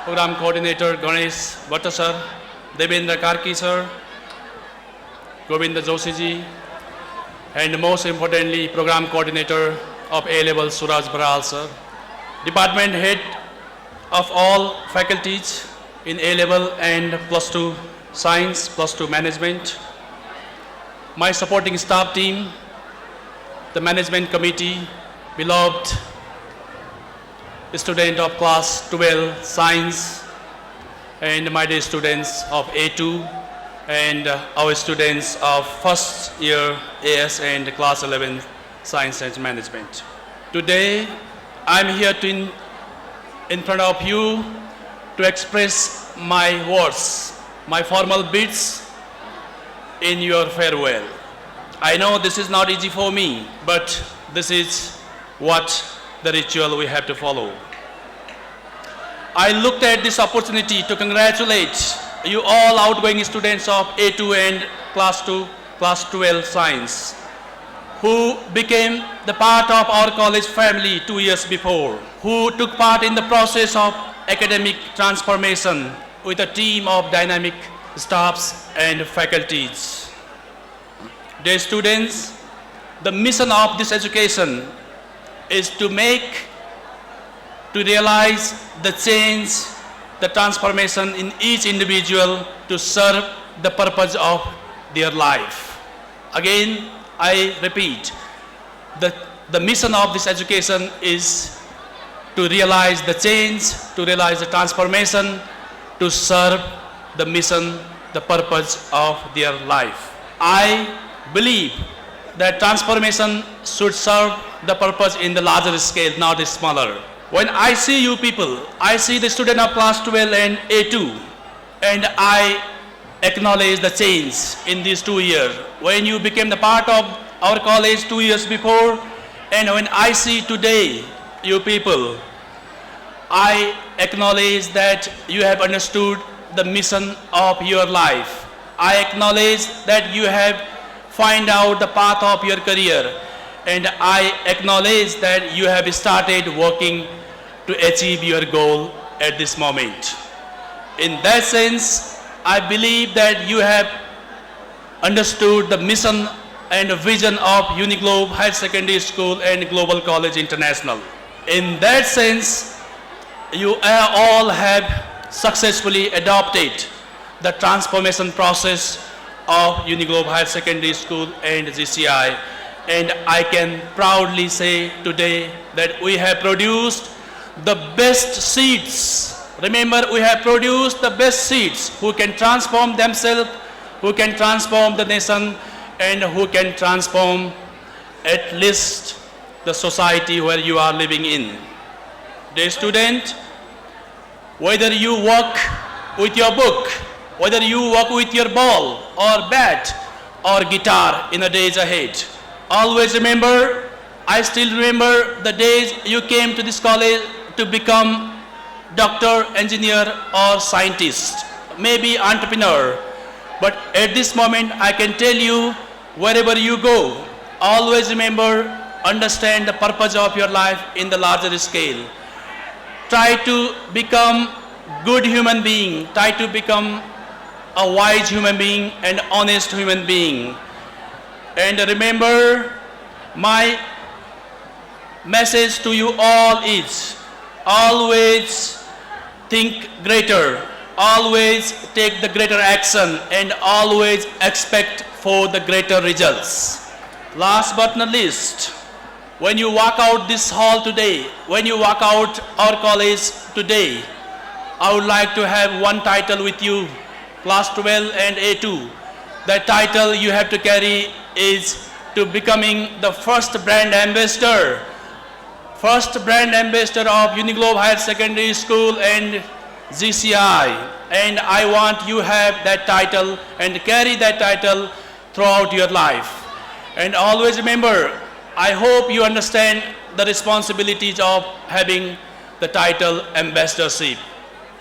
Program Coordinator, Ganesh Bhatta sir, Devendra Karki sir, Govinda Joshi ji, and most importantly, Program Coordinator of A-Level, Suraj Baral sir, Department Head of all faculties in A-Level and Plus 2 Science, Plus 2 Management, my supporting staff team, the Management Committee, beloved student of Class 12 Science, and my dear students of A2, and our students of first year AS and Class 11 Science and Management. Today, I'm here in front of you to express my words, my formal bits in your farewell. I know this is not easy for me, but this is what the ritual we have to follow. I looked at this opportunity to congratulate you all outgoing students of A2 and Class 2, Class 12 Science. who became the part of our college family 2 years before, who took part in the process of academic transformation with a team of dynamic staffs and faculties. Dear students, the mission of this education is to realize the change, the transformation in each individual to serve the purpose of their life. Again, I repeat, the mission of this education is to realize the change, to realize the transformation, to serve the mission, the purpose of their life. I believe that transformation should serve the purpose in the larger scale, not the smaller. When I see you people, I see the student of class 12 and A2, and I acknowledge the change in these 2 years. When you became the part of our college 2 years before, and when I see today you people, I acknowledge that you have understood the mission of your life. I acknowledge that you have find out the path of your career, and I acknowledge that you have started working to achieve your goal at this moment. In that sense, I believe that you have understood the mission and vision of Uniglobe Higher Secondary School and Global College International. In that sense, you all have successfully adopted the transformation process of Uniglobe Higher Secondary School and GCI, and I can proudly say today that we have produced the best seeds. Remember, we have produced the best seeds who can transform themselves, who can transform the nation, and who can transform at least the society where you are living in. Dear student, whether you work with your book, whether you work with your ball or bat or guitar in the days ahead, always remember, I still remember the days you came to this college to become doctor, engineer or scientist, maybe entrepreneur. But at this moment, I can tell you, wherever you go, always remember, understand the purpose of your life in the larger scale. Try to become good human being, try to become a wise human being and honest human being. And remember, my message to you all is always think greater, always take the greater action, and always expect for the greater results. Last but not least, when you walk out this hall today, when you walk out our college today, I would like to have one title with you, class 12 and A2. That title you have to carry is to becoming the first brand ambassador of Uniglobe Higher Secondary School and GCI. And I want you have that title and carry that title throughout your life. And always remember, I hope you understand the responsibilities of having the title ambassadorship.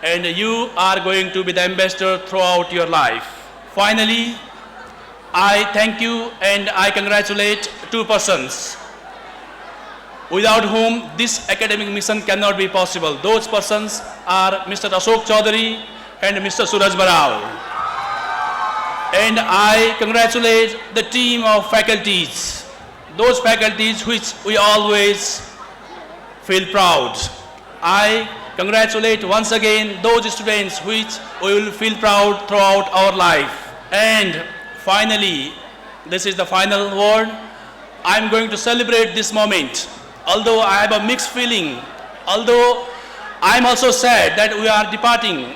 And you are going to be the ambassador throughout your life. Finally, I thank you and I congratulate two persons without whom this academic mission cannot be possible. Those persons are Mr. Ashok Chaudhary and Mr. Suraj Barao. And I congratulate the team of faculties, those faculties which we always feel proud. I congratulate once again those students which we will feel proud throughout our life. And finally, this is the final word. I'm going to celebrate this moment. Although I have a mixed feeling, although I'm also sad that we are departing,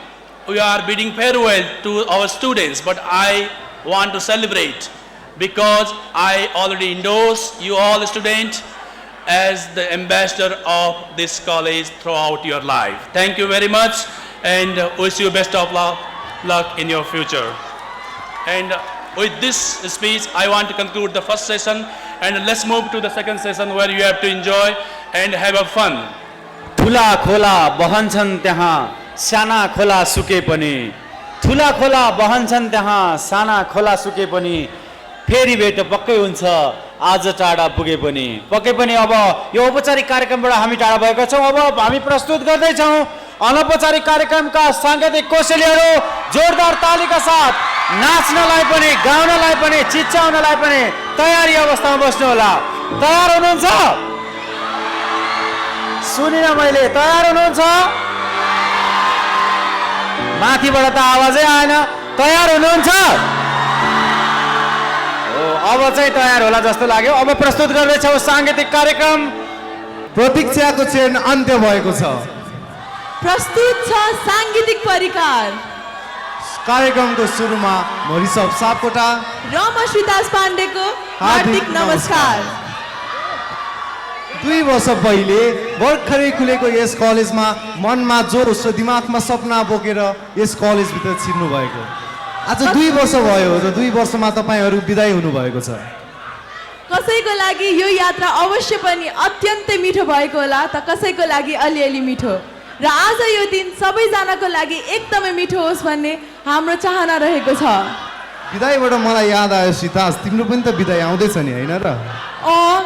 we are bidding farewell to our students, but I want to celebrate because I already endorse you all students as the ambassador of this college throughout your life. Thank you very much and wish you best of luck in your future. And with this speech, I want to conclude the first session and let's move to the second session where you have to enjoy and have a fun. ठुला खोला बहन्छन् त्यहाँ साना खोला सुके पनि, ठुला खोला बहन्छन् त्यहाँ साना खोला सुके पनि, फेरि भेट पक्कै हुन्छ आज टाढा पुगे पनि पक्कै पनि अब यो औपचारिक कार्यक्रमबाट हामी टाढा भएका छौँ। अब हामी प्रस्तुत गर्दैछौँ अनौपचारिक कार्यक्रमका साङ्गीतिक कौशलीहरू। जोरदार तालीका साथ नाच्नलाई पनि गाउनलाई पनि चिच्याउनलाई पनि तयारी अवस्थामा बस्नु होला। तयार हुनुहुन्छ? सुनिन मैले, तयार हुनुहुन्छ? माथिबाट त आवाजै आएन। तयार हुनुहुन्छ? अब चाहिँ तयार होला जस्तो लाग्यो। अब प्रस्तुत गर्दैछौँ साङ्गीतिक कार्यक्रम। प्रतीक्षाको क्षण अन्त्य भएको छ। प्रस्तुत छ साङ्गीतिक परिकार। कार्यक्रमको सुरुमा म ऋषभ सापकोटा र म श्रीताज पाण्डेको हार्दिक नमस्कार। 2 वर्ष पहिले भर्खरै खुलेको यस कलेजमा मनमा जोस र दिमागमा सपना बोकेर यस कलेजभित्र छिर्नु भएको। आज 2 वर्ष भयो र 2 वर्षमा तपाईँहरू बिदाई हुनुभएको छ। कसैको लागि यो यात्रा अवश्य पनि अत्यन्तै मिठो भएको होला त कसैको लागि अलिअलि मिठो। र आज यो दिन सबैजनाको लागि एकदमै मिठो होस् भन्ने हाम्रो चाहना रहेको छ। बिदाईबाट मलाई याद आयो सीताज, तिम्रो पनि त बिदाई आउँदैछ नि होइन र?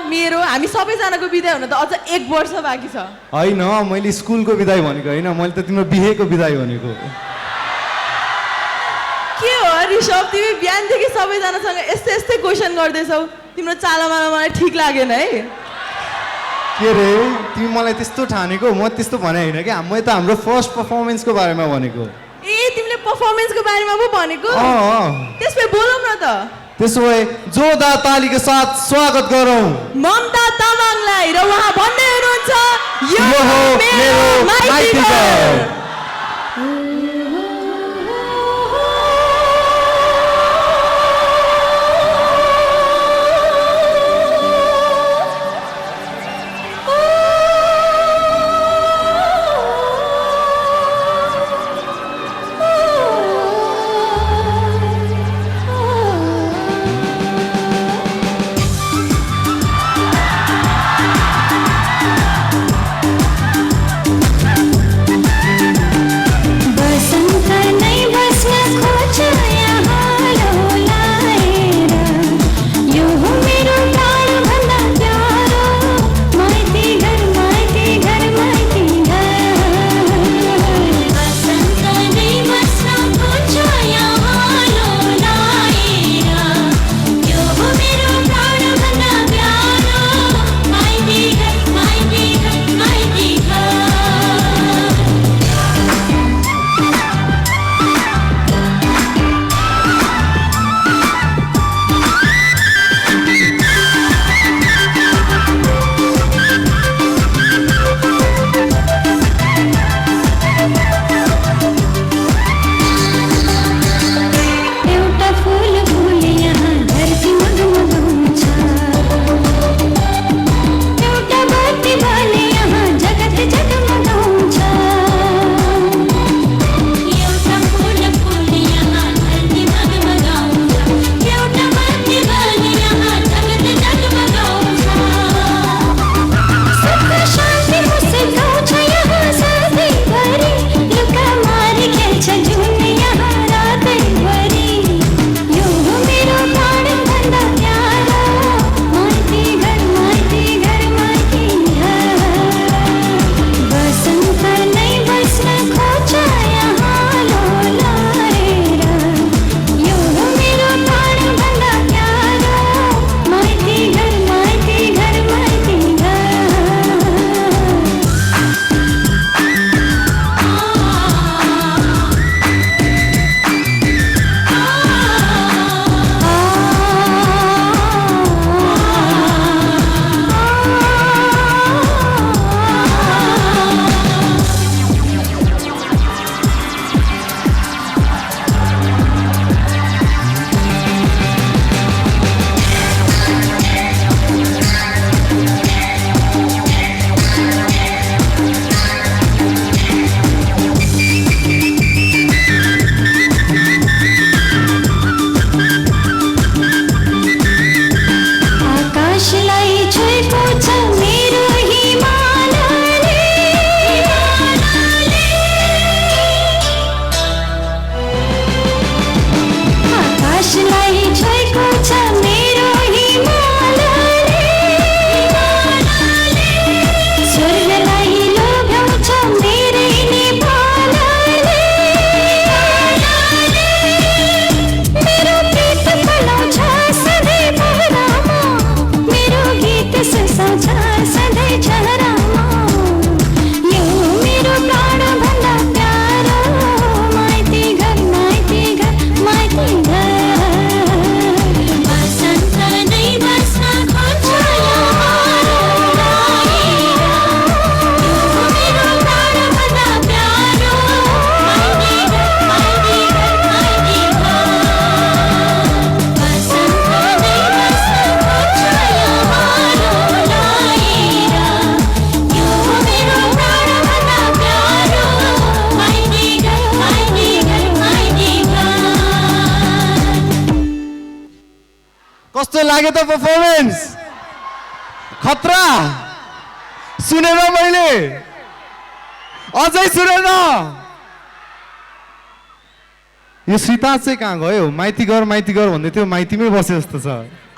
मेरो हामी सबैजनाको बिदाई हुन त अझ 1 वर्ष बाँकी छ। होइन, मैले स्कुलको बिदाई भनेको होइन, मैले त तिम्रो बिहेको बिदाई भनेको। के हो ऋषभ, तिमी बिहानदेखि सबैजनासँग यस्तै यस्तै क्वेसन गर्दैछौ। तिम्रो चालामा मलाई ठिक लागेन है। के रे, तिमी मलाई त्यस्तो ठानेको? म त्यस्तो भने होइन क्या, मैले त हाम्रो फर्स्ट पर्फर्मेन्सको बारेमा भनेको। तिमीले पर्फर्मेन्सको बारेमा पो भनेको? त्यसपछि बोलौँ न त। त्यसो भए जोरदार तालीका साथ स्वागत गरौँ ममता तामाङलाई। र उहाँ भन्दै हुनुहुन्छ यो हो मेरो माइती घर। लाग्यो त परफॉर्मेंस खतरा सुनेर मैले अझै सुनेन यो श्रीताज चाहिँ कहाँ गयो माइती घर भन्दै थियो माइतीमै बसे जस्तो छ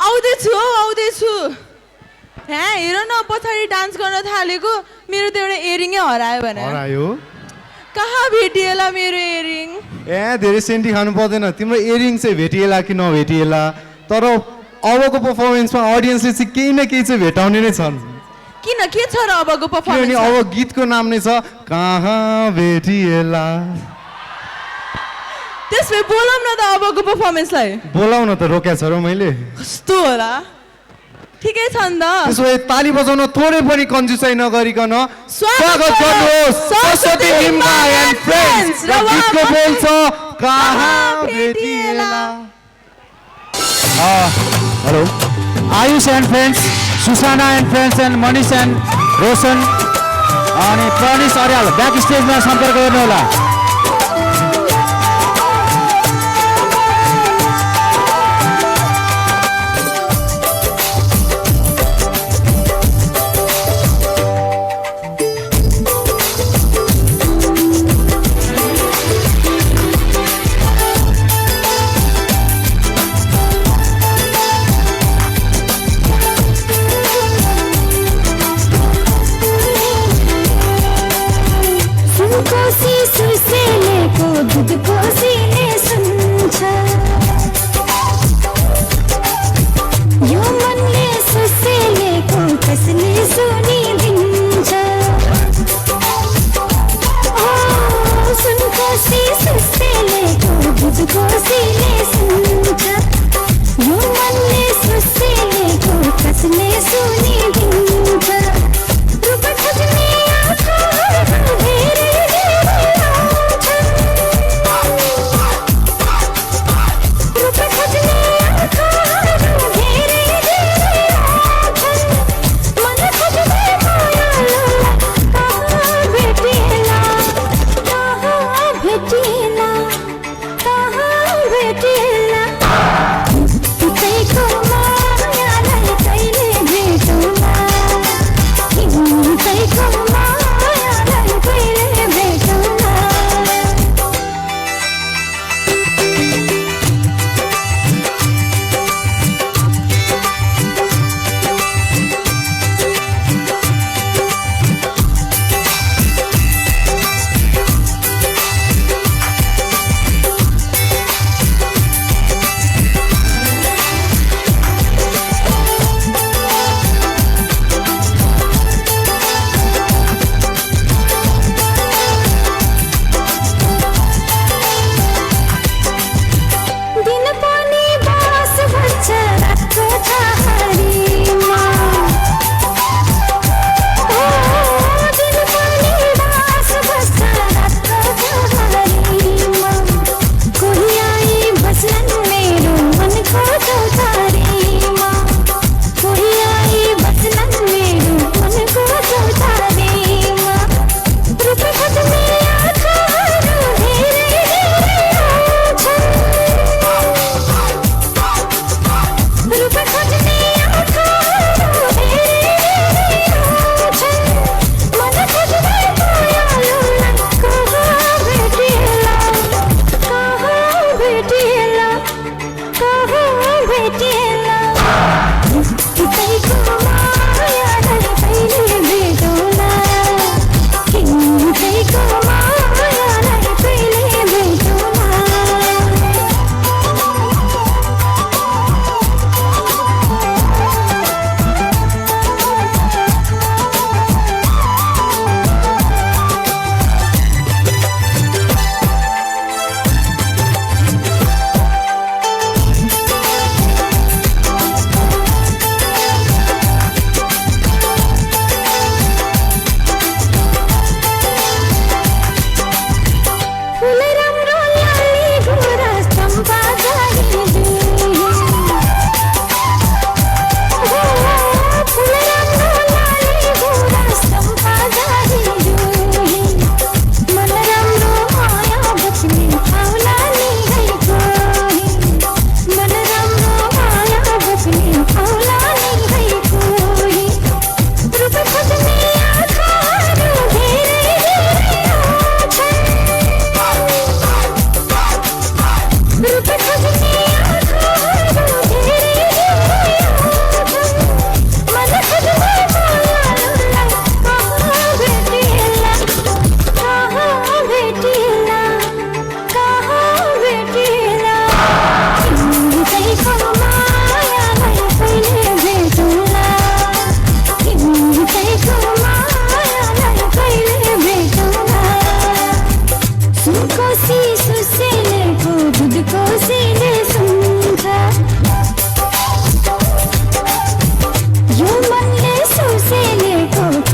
आउँदैछु हेर न पछाडि डान्स गर्न थालेको मेरो त एउटा इयरिङै हरायो भने हरायो कहाँ भेटिएला मेरो इयरिङ ए धेरै सेन्टी खानु पर्दैन तिम्रो इयरिङ चाहिँ भेटिएला कि नभेटिएला तर अबको पर्फर्मेन्समा अडियन्सले चाहिँ केही न केही चाहिँ भेटाउने नै छन् किन के छ र अबको किनभने पर्फर्मेन्स अब गीतको नाम नै छ कहाँ भेटिएला त्यसमै बोलाउँ न त अबको पर्फर्मेन्सलाई बोलाउन त रोक्या छ र मैले कस्तो होला ठिकै छ नि त त्यसो भए ताली बजाउन थोरै पनि कन्जुसाइ नगरिकन स्वागत गर्नुहोस् सरस्वती लिम्बा and friends र गीतको बोल छ कहाँ भेटिएला hello Ayush and friends Susana and friends and Manish and Roshan अनि प्रनिस अर्याल ब्याक स्टेजमा सम्पर्क गर्नुहोला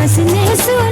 हंसने सुन